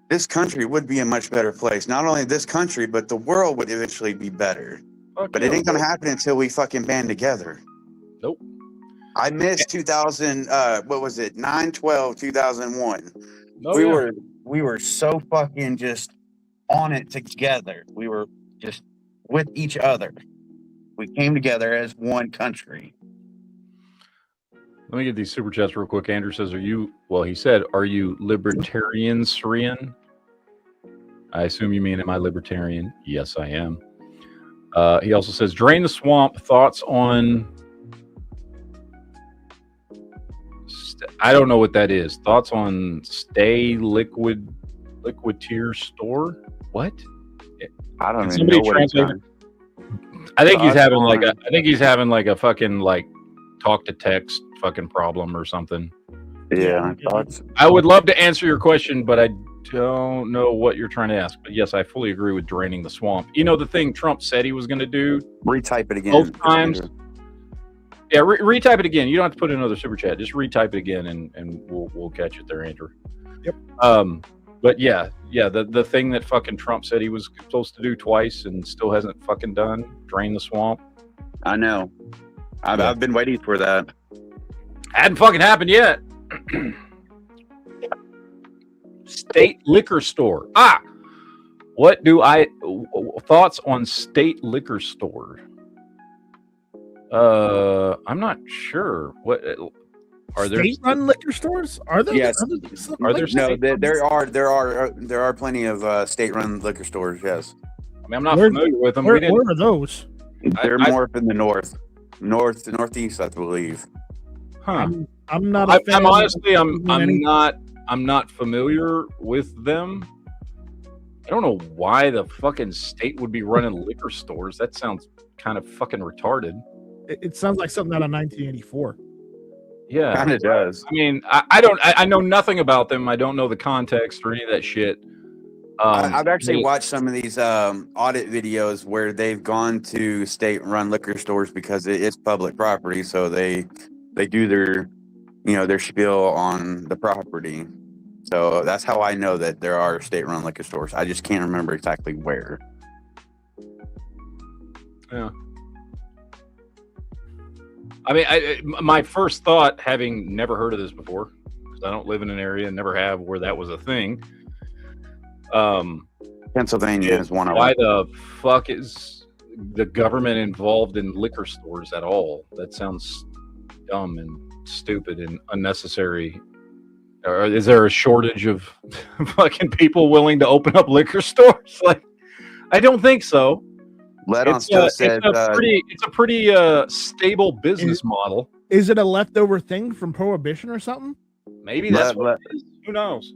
this country would be a much better place. Not only this country, but the world would eventually be better. Fuck But yeah, it ain't gonna happen until we fucking band together. Nope. I missed 2000. What was it? 9/12, 2001. Oh, yeah. We were so fucking just on it together. We were just with each other. We came together as one country. Let me get these super chats real quick. Andrew says, he said, are you libertarian, Syrian? I assume you mean, am I libertarian? Yes, I am. He also says, drain the swamp. Thoughts on... I don't know what that is. Thoughts on Stay Liquid Tier Store? What? I don't Can even know somebody what it's translate on. I think he's Thoughts having on- he's having like a fucking like talk to text fucking problem or something. Yeah, thoughts. I would love to answer your question, but I don't know what you're trying to ask. But yes, I fully agree with draining the swamp. You know, the thing Trump said he was going to do Retype it again. both times. Yeah, retype it again. You don't have to put in another super chat. Just retype it again, and we'll catch it there, Andrew. Yep. But yeah, the thing that fucking Trump said he was supposed to do twice and still hasn't fucking done, drain the swamp. I know. I've been waiting for that. Hadn't fucking happened yet. State liquor store. What do thoughts on state liquor store? I'm not sure. What are there? State-run liquor stores? Are there? Yes. Are there? No, there are plenty of state-run liquor stores. Yes, I mean, I'm not Where- familiar with them. Where are those? they're I- more up in the northeast, I believe. Huh. I'm not. A fan I'm of- honestly, I'm any- not familiar with them. I don't know why the fucking state would be running liquor stores. That sounds kind of fucking retarded. It sounds like something out of 1984. Yeah, Kind of does. I mean, I know nothing about them. I don't know the context or any of that shit. I've actually watched some of these audit videos where they've gone to state-run liquor stores because it is public property, so they do their spiel on the property. So that's how I know that there are state-run liquor stores. I just can't remember exactly where. Yeah. I mean, my first thought, having never heard of this before, because I don't live in an area and never have where that was a thing. Pennsylvania is one of Why them. the fuck is the government involved in liquor stores at all? That sounds dumb and stupid and unnecessary. Or is there a shortage of fucking people willing to open up liquor stores? Like, I don't think so. Ledon still said It's a pretty stable business model. Is it a leftover thing from Prohibition or something? Maybe that's what it is. Who knows?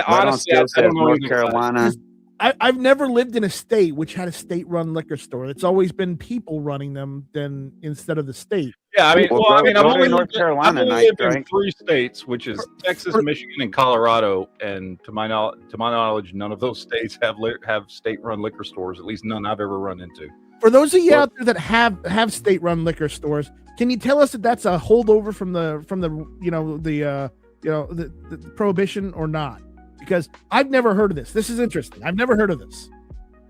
Honestly, still I says don't know North anything about it. Carolina. I've never lived in a state which had a state-run liquor store. It's always been people running them than instead of the state. Yeah, I mean, Well, I've go to only North lived Carolina in night, right? 3 states, which is Texas, Michigan, and Colorado. And to my knowledge, none of those states have state-run liquor stores. At least none I've ever run into. For those of you out there that have state-run liquor stores, can you tell us if that's a holdover from the Prohibition or not? Because I've never heard of this. This is interesting. I've never heard of this.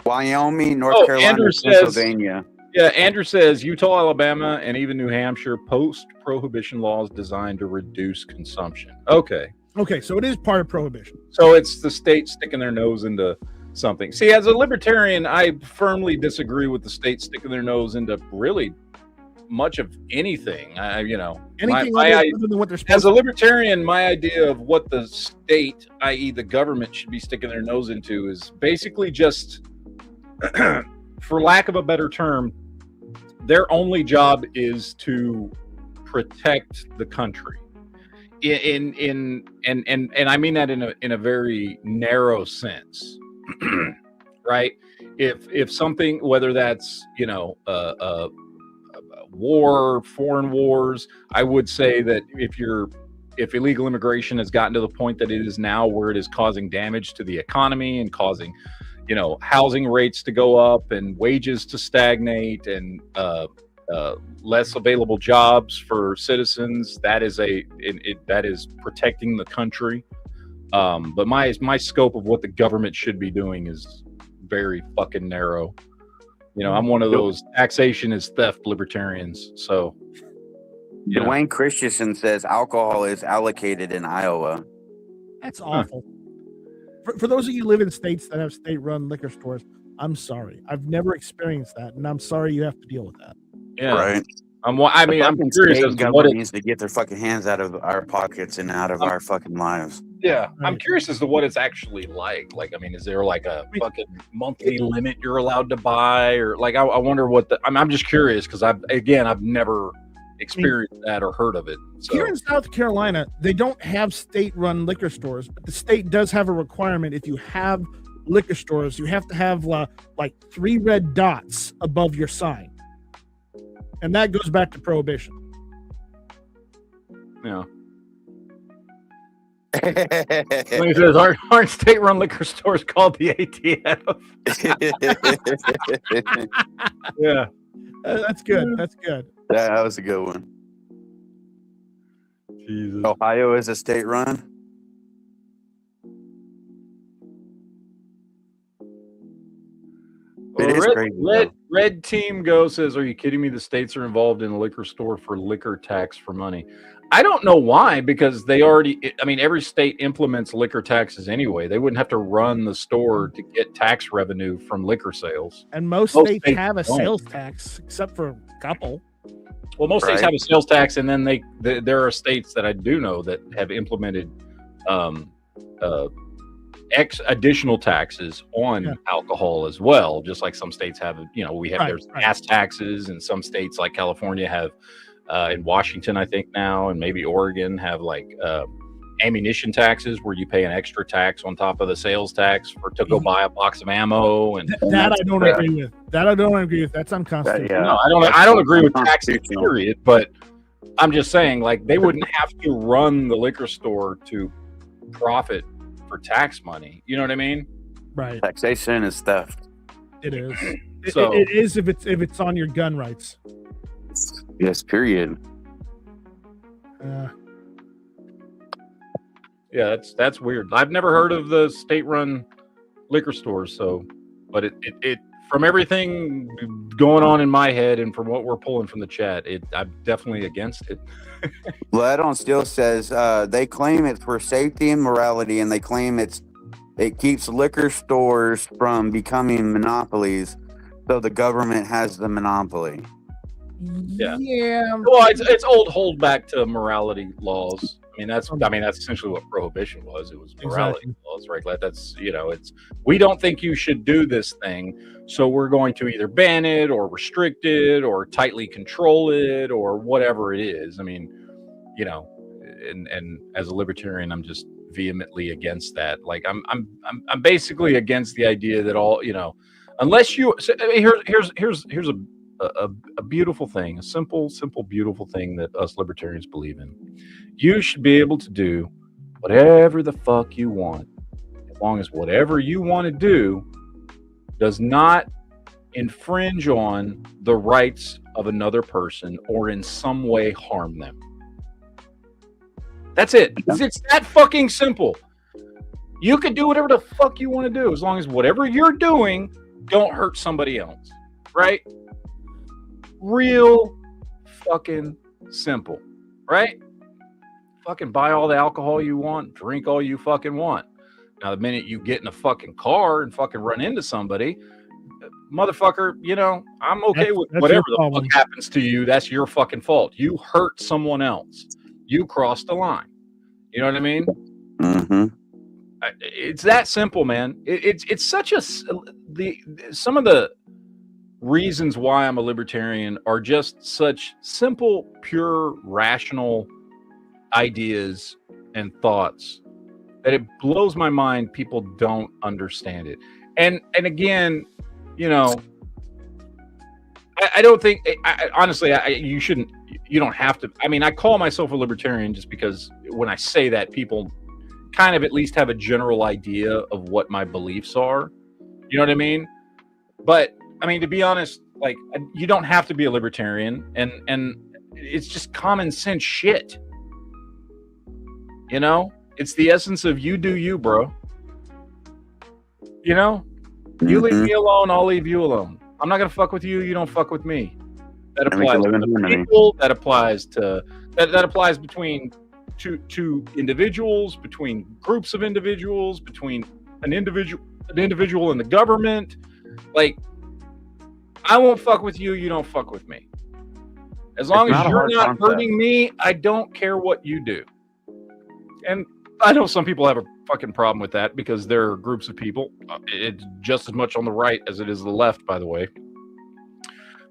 Wyoming, North Carolina, Andrew says- Pennsylvania. Yeah, Andrew says Utah, Alabama, and even New Hampshire post-prohibition laws designed to reduce consumption. Okay. Okay, so it is part of Prohibition. So it's the state sticking their nose into something. See, as a libertarian, I firmly disagree with the state sticking their nose into really much of anything. Anything my other than what they're supposed as a libertarian, my idea of what the state, i.e. the government, should be sticking their nose into is basically just, for lack of a better term, their only job is to protect the country. And I mean that in a very narrow sense, right? If something, whether that's war, foreign wars, I would say that if illegal immigration has gotten to the point that it is now, where it is causing damage to the economy and causing, housing rates to go up and wages to stagnate and less available jobs for citizens. That is that is protecting the country. But my scope of what the government should be doing is very fucking narrow. I'm one of those taxation is theft libertarians. So, Dwayne Christensen says alcohol is allocated in Iowa. That's awful. For those of you who live in states that have state-run liquor stores, I'm sorry. I've never experienced that, and I'm sorry you have to deal with that. Yeah, right. I'm curious as to what needs to get their fucking hands out of our pockets and out of our fucking lives. Yeah, Right. I'm curious as to what it's actually like. Like, I mean, is there like a fucking monthly limit you're allowed to buy, or like I wonder what I'm just curious because I've never experienced that or heard of it. So. Here in South Carolina, they don't have state-run liquor stores, but the state does have a requirement. If you have liquor stores, you have to have like 3 red dots above your sign, and that goes back to prohibition. Yeah. When he says, aren't state-run liquor stores called the ATF? Yeah. That's good. That's good. That was a good one. Jesus. Ohio is a state run. It is crazy. Red Team Go says, are you kidding me? The states are involved in a liquor store for liquor tax for money. I don't know why, because they already, every state implements liquor taxes anyway. They wouldn't have to run the store to get tax revenue from liquor sales. And most states have a sales tax, except for a couple. Well, most states have a sales tax, and then there are states that I do know that have implemented additional taxes on alcohol as well. Just like some states have, we have there's gas taxes, and some states like California have, in Washington, I think now, and maybe Oregon have like ammunition taxes where you pay an extra tax on top of the sales tax to go buy a box of ammo. And that I don't agree with. That I don't agree with. That's unconstitutional. No, I don't agree with taxes, period. But I'm just saying, like, they wouldn't have to run the liquor store to profit for tax money. You know what I mean? Right. Taxation is theft. It is. So it is if it's on your gun rights. Yes. Period. Yeah, that's weird. I've never heard of the state-run liquor stores. So, but it from everything going on in my head and from what we're pulling from the chat, I'm definitely against it. Blood on Steel says they claim it's for safety and morality, and they claim it keeps liquor stores from becoming monopolies, so the government has the monopoly. Yeah. Yeah. Well, it's old holdback to morality laws. That's essentially what prohibition was. It was morality laws, right? Like that's we don't think you should do this thing, so we're going to either ban it or restrict it or tightly control it or whatever it is. And as a libertarian, I'm just vehemently against that. Like I'm basically against the idea that all unless you. Here's a beautiful thing, a simple beautiful thing that us libertarians believe in. You should be able to do whatever the fuck you want, as long as whatever you want to do does not infringe on the rights of another person or in some way harm them. That's it. It's that fucking simple. You can do whatever the fuck you want to do, as long as whatever you're doing don't hurt somebody else, right? Real fucking simple, right? Fucking buy all the alcohol you want, drink all you fucking want. Now, the minute you get in a fucking car and fucking run into somebody, motherfucker, I'm okay with whatever the fuck happens to you. That's your fucking fault. You hurt someone else. You crossed the line. You know what I mean? Mm-hmm. It's that simple, man. It's such some of the reasons why I'm a libertarian are just such simple, pure, rational ideas and thoughts that it blows my mind people don't understand it. And again, I don't think honestly you don't have to. I call myself a libertarian just because when I say that, people kind of at least have a general idea of what my beliefs are. You know what I mean? But to be honest, Like, you don't have to be a libertarian, and it's just common sense shit. You know, it's the essence of you do you, bro. You know, you leave me alone, I'll leave you alone. I'm not gonna fuck with you. You don't fuck with me. That applies to people. That applies to that applies between two individuals, between groups of individuals, between an individual and the government. Like, I won't fuck with you. You don't fuck with me. As long as you're not hurting me, I don't care what you do. And I know some people have a fucking problem with that because there are groups of people, it's just as much on the right as it is the left, by the way,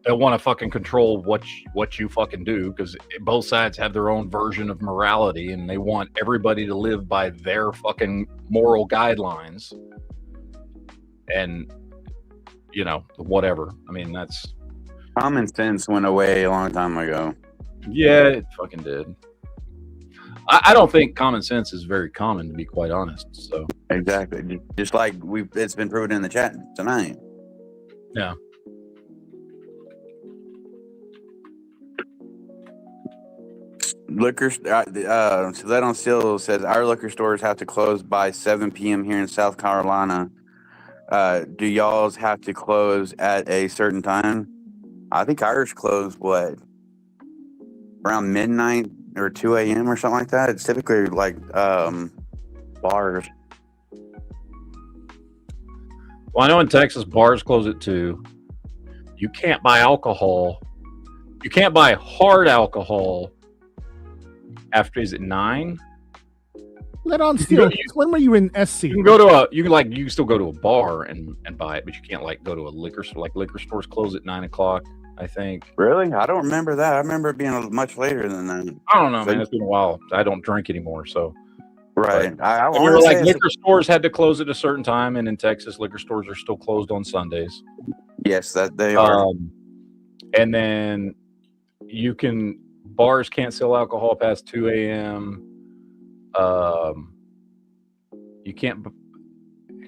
that want to fucking control what you fucking do, because both sides have their own version of morality and they want everybody to live by their fucking moral guidelines. And, you know, whatever. I mean, that's... Common sense went away a long time ago. Yeah, it fucking did. I don't think common sense is very common, to be quite honest. So exactly, just like it's been proven in the chat tonight. Yeah. Liquor. So that on Seal says our liquor stores have to close by 7 p.m. here in South Carolina. Do y'all's have to close at a certain time? I think ours close what, around midnight or 2 a.m. or something like that. It's typically like bars. Well, I know in Texas bars close at 2. You can't buy alcohol. You can't buy hard alcohol after, is it 9? Let on Steel. When were you in SC? You can go to you can still go to a bar and buy it, but you can't like go to a liquor store. Like, liquor stores close at 9 o'clock, I think. Really? I don't remember that. I remember it being much later than that. I don't know, man. It's been a while. I don't drink anymore, so. Right. I remember, like, liquor stores had to close at a certain time, and in Texas, liquor stores are still closed on Sundays. Yes, that they are. And then bars can't sell alcohol past 2 a.m. You can't.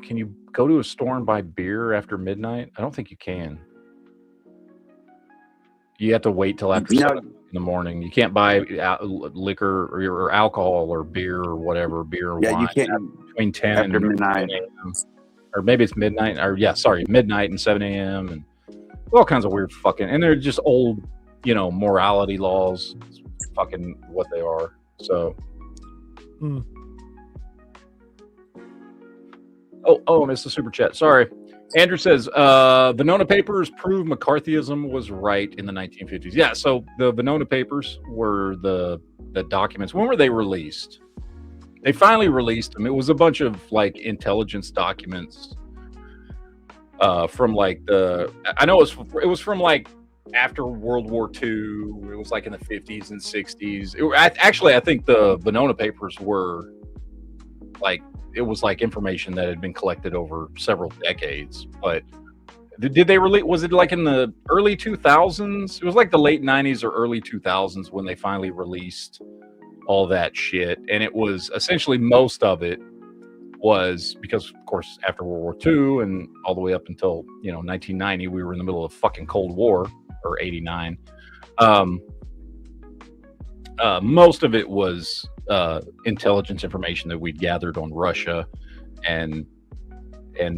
Can you go to a store and buy beer after midnight? I don't think you can. You have to wait till after 7 in the morning. You can't buy liquor or alcohol or beer or whatever, beer or wine. You can't between 10 after and midnight. Or maybe it's midnight, or midnight and 7 a.m. and all kinds of weird fucking, and they're just old, morality laws. It's fucking what they are. So. Oh, I missed the super chat. Sorry. Andrew says, Venona Papers prove McCarthyism was right in the 1950s. Yeah, so the Venona Papers were the documents. When were they released? They finally released them. It was a bunch of, like, intelligence documents from, like, I know it was from, like, after World War II. It was, like, in the 50s and 60s. I think the Venona Papers were, like, it was like information that had been collected over several decades. But did they release? Was it like in the early 2000s? It was like the late 90s or early 2000s when they finally released all that shit. And it was essentially, most of it was because, of course, after World War II and all the way up until 1990, we were in the middle of fucking Cold War, or 89. Most of it was intelligence information that we'd gathered on Russia and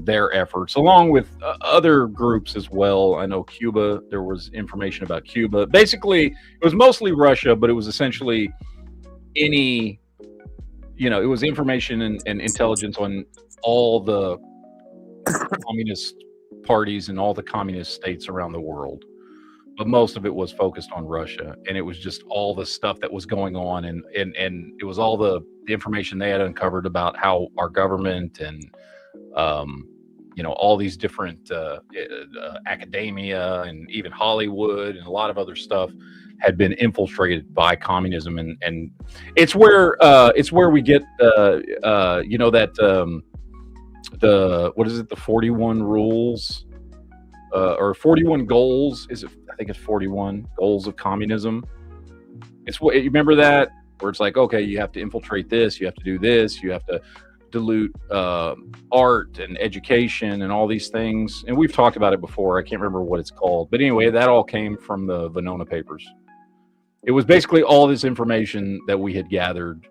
their efforts, along with other groups as well. I know Cuba, there was information about Cuba. Basically, it was mostly Russia, but it was essentially it was information and intelligence on all the communist parties and all the communist states around the world. But most of it was focused on Russia, and it was just all the stuff that was going on, and it was all the information they had uncovered about how our government and all these different academia and even Hollywood and a lot of other stuff had been infiltrated by communism, and it's where we get what is it, the 41 rules or 41 goals, is it? I think it's 41 goals of communism. It's what you remember that, where it's like, okay, you have to infiltrate this, you have to do this, you have to dilute art and education and all these things. And we've talked about it before. I can't remember what it's called. But anyway, that all came from the Venona papers. It was basically all this information that we had gathered,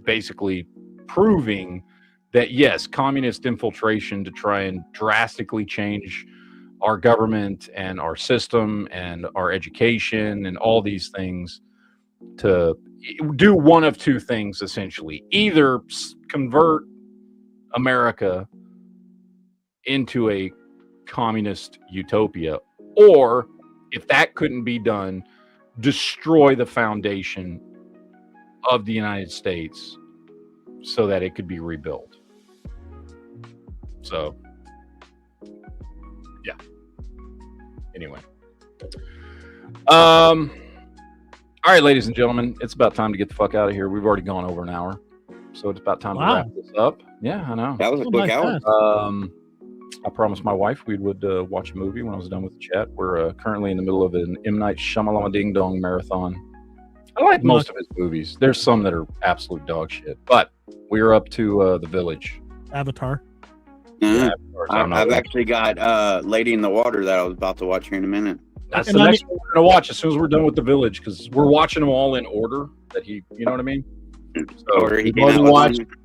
basically proving that, yes, communist infiltration to try and drastically change our government and our system and our education and all these things, to do one of two things, essentially. Either convert America into a communist utopia, or if that couldn't be done, destroy the foundation of the United States so that it could be rebuilt. So, yeah. Anyway. All right, ladies and gentlemen, it's about time to get the fuck out of here. We've already gone over an hour, so it's about time to wrap this up. Yeah, I know. That was a quick hour. I promised my wife we would watch a movie when I was done with the chat. We're currently in the middle of an M. Night Shyamalan Ding Dong marathon. I like most of his movies. There's some that are absolute dog shit, but we are up to The Village. Avatar. Mm-hmm. I've actually got Lady in the Water that I was about to watch here in a minute. That's the next one we're going to watch as soon as we're done with The Village, because we're watching them all in order that you know what I mean? So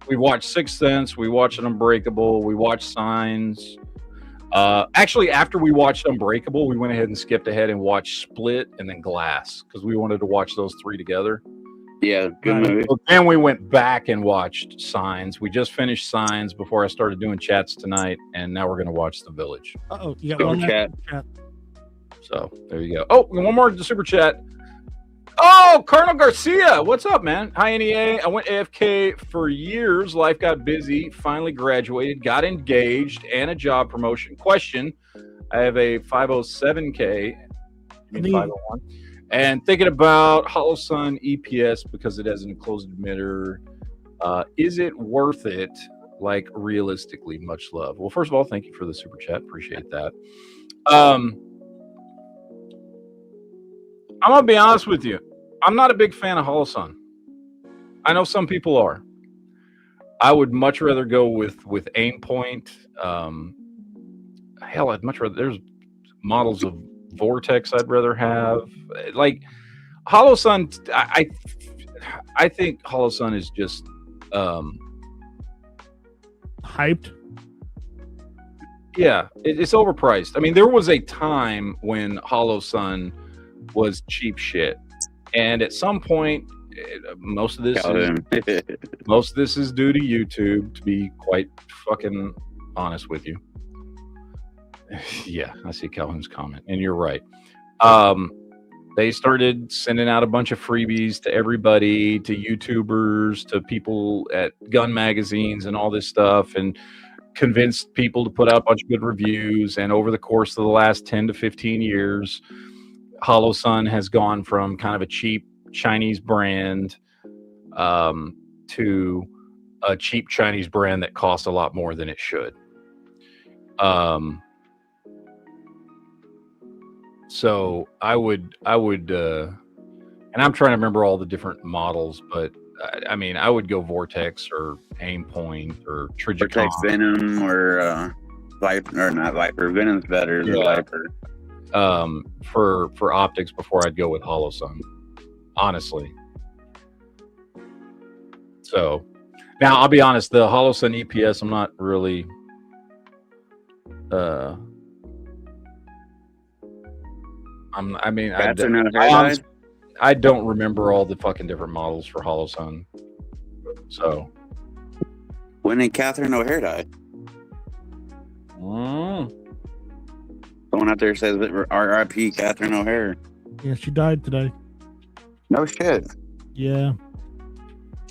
we watched Sixth Sense, we watched Unbreakable, we watched Signs. Actually, after we watched Unbreakable, we went ahead and skipped ahead and watched Split and then Glass, because we wanted to watch those three together. Yeah, good movie. And we went back and watched Signs. We just finished Signs before I started doing chats tonight, and now we're going to watch The Village. Uh-oh, you got one chat. So there you go. Oh, one more super chat. Oh, Colonel Garcia, what's up, man? Hi, NEA. I went AFK for years. Life got busy. Finally graduated, got engaged, and a job promotion. Question: I have a 507k. You mean 501? And thinking about HoloSun EPS because it has an enclosed emitter. Is it worth it? Like, realistically, much love. Well, first of all, thank you for the super chat. Appreciate that. I'm gonna be honest with you. I'm not a big fan of HoloSun. I know some people are. I would much rather go with Aimpoint. Hell, I'd much rather. There's models of Vortex I'd rather have. Like HoloSun, I think HoloSun is just hyped. Yeah, it's overpriced. I mean, there was a time when HoloSun was cheap shit, and at some point, most of this is due to YouTube. To be quite fucking honest with you, yeah, I see Calhoun's comment, and you're right. They started sending out a bunch of freebies to everybody, to YouTubers, to people at gun magazines, and all this stuff, and convinced people to put out a bunch of good reviews. And over the course of the last 10 to 15 years, HoloSun has gone from kind of a cheap Chinese brand to a cheap Chinese brand that costs a lot more than it should. So I would, and I'm trying to remember all the different models, but I mean, I would go Vortex or Aimpoint or Trigicon. Vortex Venom or Viper, or not Viper. Venom's better than Viper. For optics before I'd go with HoloSun, honestly. So now I'll be honest, the HoloSun EPS, I'm not really I don't remember all the fucking different models for HoloSun. So when did Catherine O'Hare die? Someone out there says that R.I.P. Catherine O'Hare. Yeah, she died today. No shit. Yeah.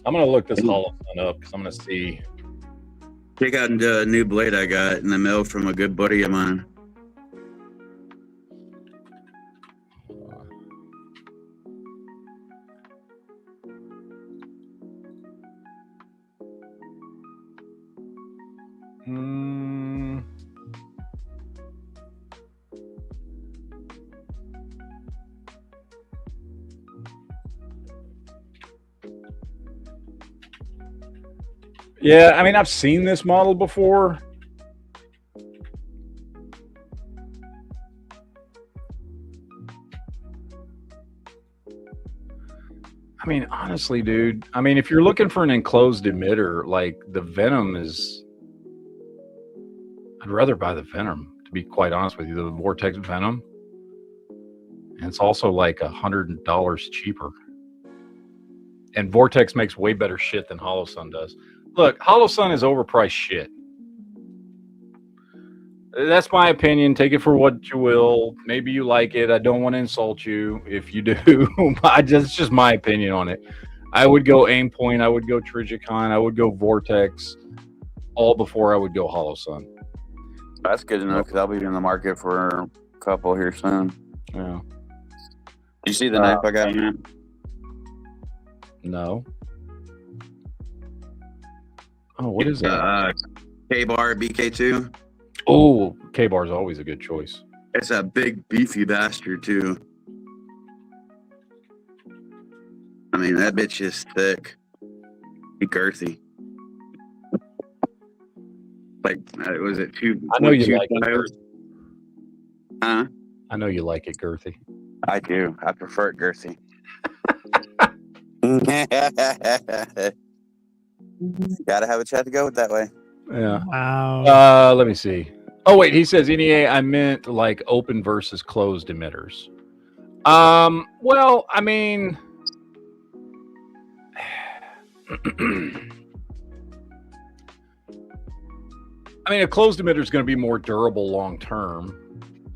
I'm gonna look this HoloSun up because I'm gonna see. Check out the new blade I got in the mail from a good buddy of mine. Yeah, I mean, I've seen this model before. I mean, honestly, dude, I mean, if you're looking for an enclosed emitter, like the Venom is, I'd rather buy the Venom, to be quite honest with you, the Vortex Venom. And it's also like $100 cheaper. And Vortex makes way better shit than HoloSun does. Look, HoloSun is overpriced shit. That's my opinion. Take it for what you will. Maybe you like it. I don't want to insult you. If you do, it's just my opinion on it. I would go Aimpoint. I would go Trijicon. I would go Vortex. All before I would go HoloSun. That's good enough because I'll be in the market for a couple here soon. Yeah. You see the knife I got, man? No. Oh, what is that? K-Bar BK2. Oh, K-Bar is always a good choice. It's a big, beefy bastard, too. I mean, that bitch is thick. Be girthy. Like, was it two? I know you like it. Huh? I know you like it girthy. I do. I prefer it girthy. Gotta have a chat to go with that way. Yeah. Wow. Let me see. Oh wait, he says NEA. I meant like open versus closed emitters. Well, I mean, a closed emitter is going to be more durable long term.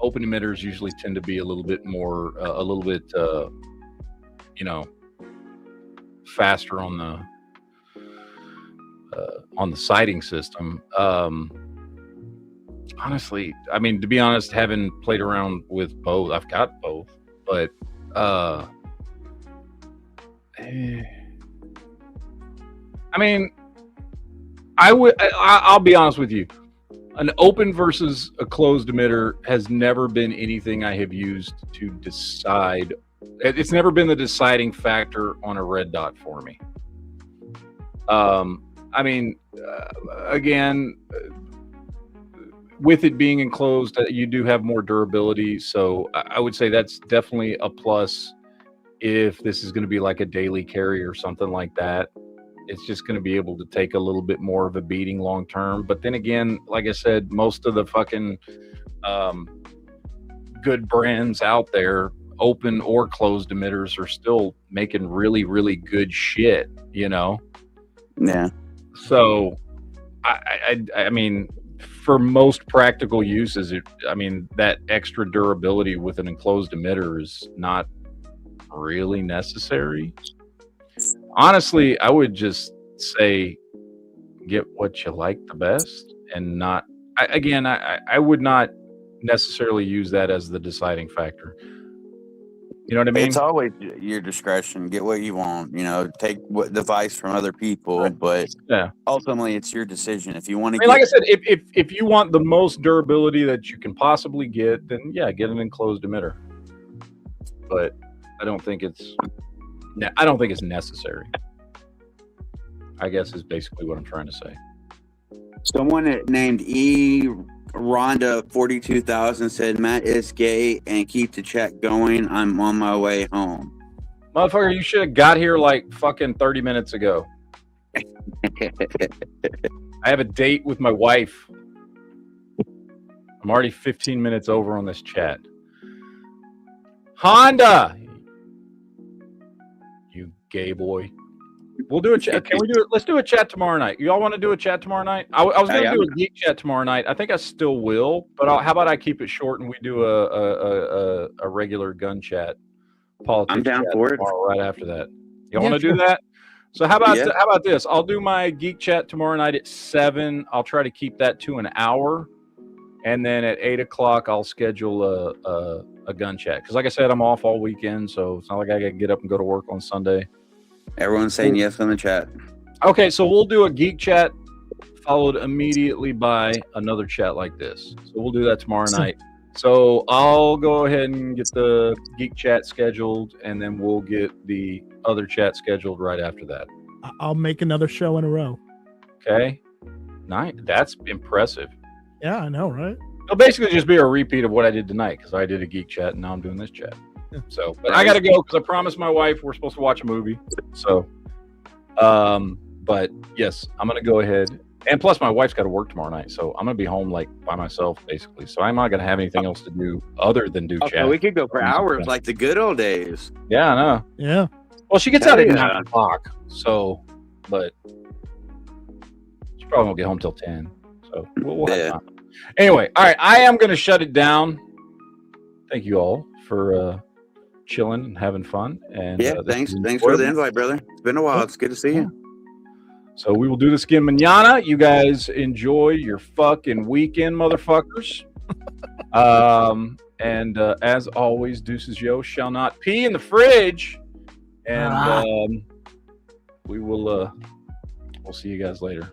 Open emitters usually tend to be a little bit more, faster on the sighting system. Honestly, I mean, to be honest, having played around with both, I've got both, but I mean, I'll be honest with you. An open versus a closed emitter has never been anything I have used to decide. It's never been the deciding factor on a red dot for me. Again, with it being enclosed, you do have more durability. So I would say that's definitely a plus if this is going to be like a daily carry or something like that. It's just going to be able to take a little bit more of a beating long term. But then again, like I said, most of the fucking good brands out there, open or closed emitters, are still making really, really good shit, you know? Yeah. So, I mean, for most practical uses, that extra durability with an enclosed emitter is not really necessary. Honestly, I would just say get what you like the best, and not. I would not necessarily use that as the deciding factor. You know what I mean? It's always your discretion. Get what you want. You know, take what advice from other people, Right. but Yeah. ultimately, it's your decision. If you want to, like I said, if you want the most durability that you can possibly get, then yeah, get an enclosed emitter. But I don't think it's necessary. I guess is basically what I'm trying to say. someone named Rhonda 42,000 said Matt is gay and keep the chat going. I'm on my way home. Motherfucker, you should have got here like fucking 30 minutes ago. I have a date with my wife. I'm already 15 minutes over on this chat. Honda, you gay boy. We'll do a chat. Can we do it? Let's do a chat tomorrow night. You all want to do a chat tomorrow night? I was going to do a geek chat tomorrow night. I think I still will, but how about I keep it short and we do a regular gun chat? Politics. I'm down for it. Right after that. You want to do that? So how about this? I'll do my geek chat tomorrow night at 7. I'll try to keep that to an hour, and then at 8 o'clock I'll schedule a gun chat. Because like I said, I'm off all weekend, so it's not like I got to get up and go to work on Sunday. Everyone's saying yes in the chat. Okay, so we'll do a geek chat followed immediately by another chat like this. So we'll do that tomorrow night. So I'll go ahead and get the geek chat scheduled, and then we'll get the other chat scheduled right after that. I'll make another show in a row. Okay. That's impressive. Yeah, I know, right? It'll basically just be a repeat of what I did tonight because I did a geek chat and now I'm doing this chat. Yeah. So, but I got to go because I promised my wife we're supposed to watch a movie. So, but yes, I'm going to go ahead. And plus, my wife's got to work tomorrow night. So, I'm going to be home like by myself, basically. So, I'm not going to have anything else to do other than do chat. We could go for hours like the good old days. Yeah, I know. Yeah. Well, she gets out at 9 o'clock. So, but she probably won't get home till 10. So, we'll have time. Anyway, all right. I am going to shut it down. Thank you all for chilling and having fun. And thanks for the invite, brother. It's been a while. It's good to see you. So we will do this again mañana. You guys enjoy your fucking weekend, motherfuckers. And as always, Deuces Yo shall not pee in the fridge. And we will we'll see you guys later.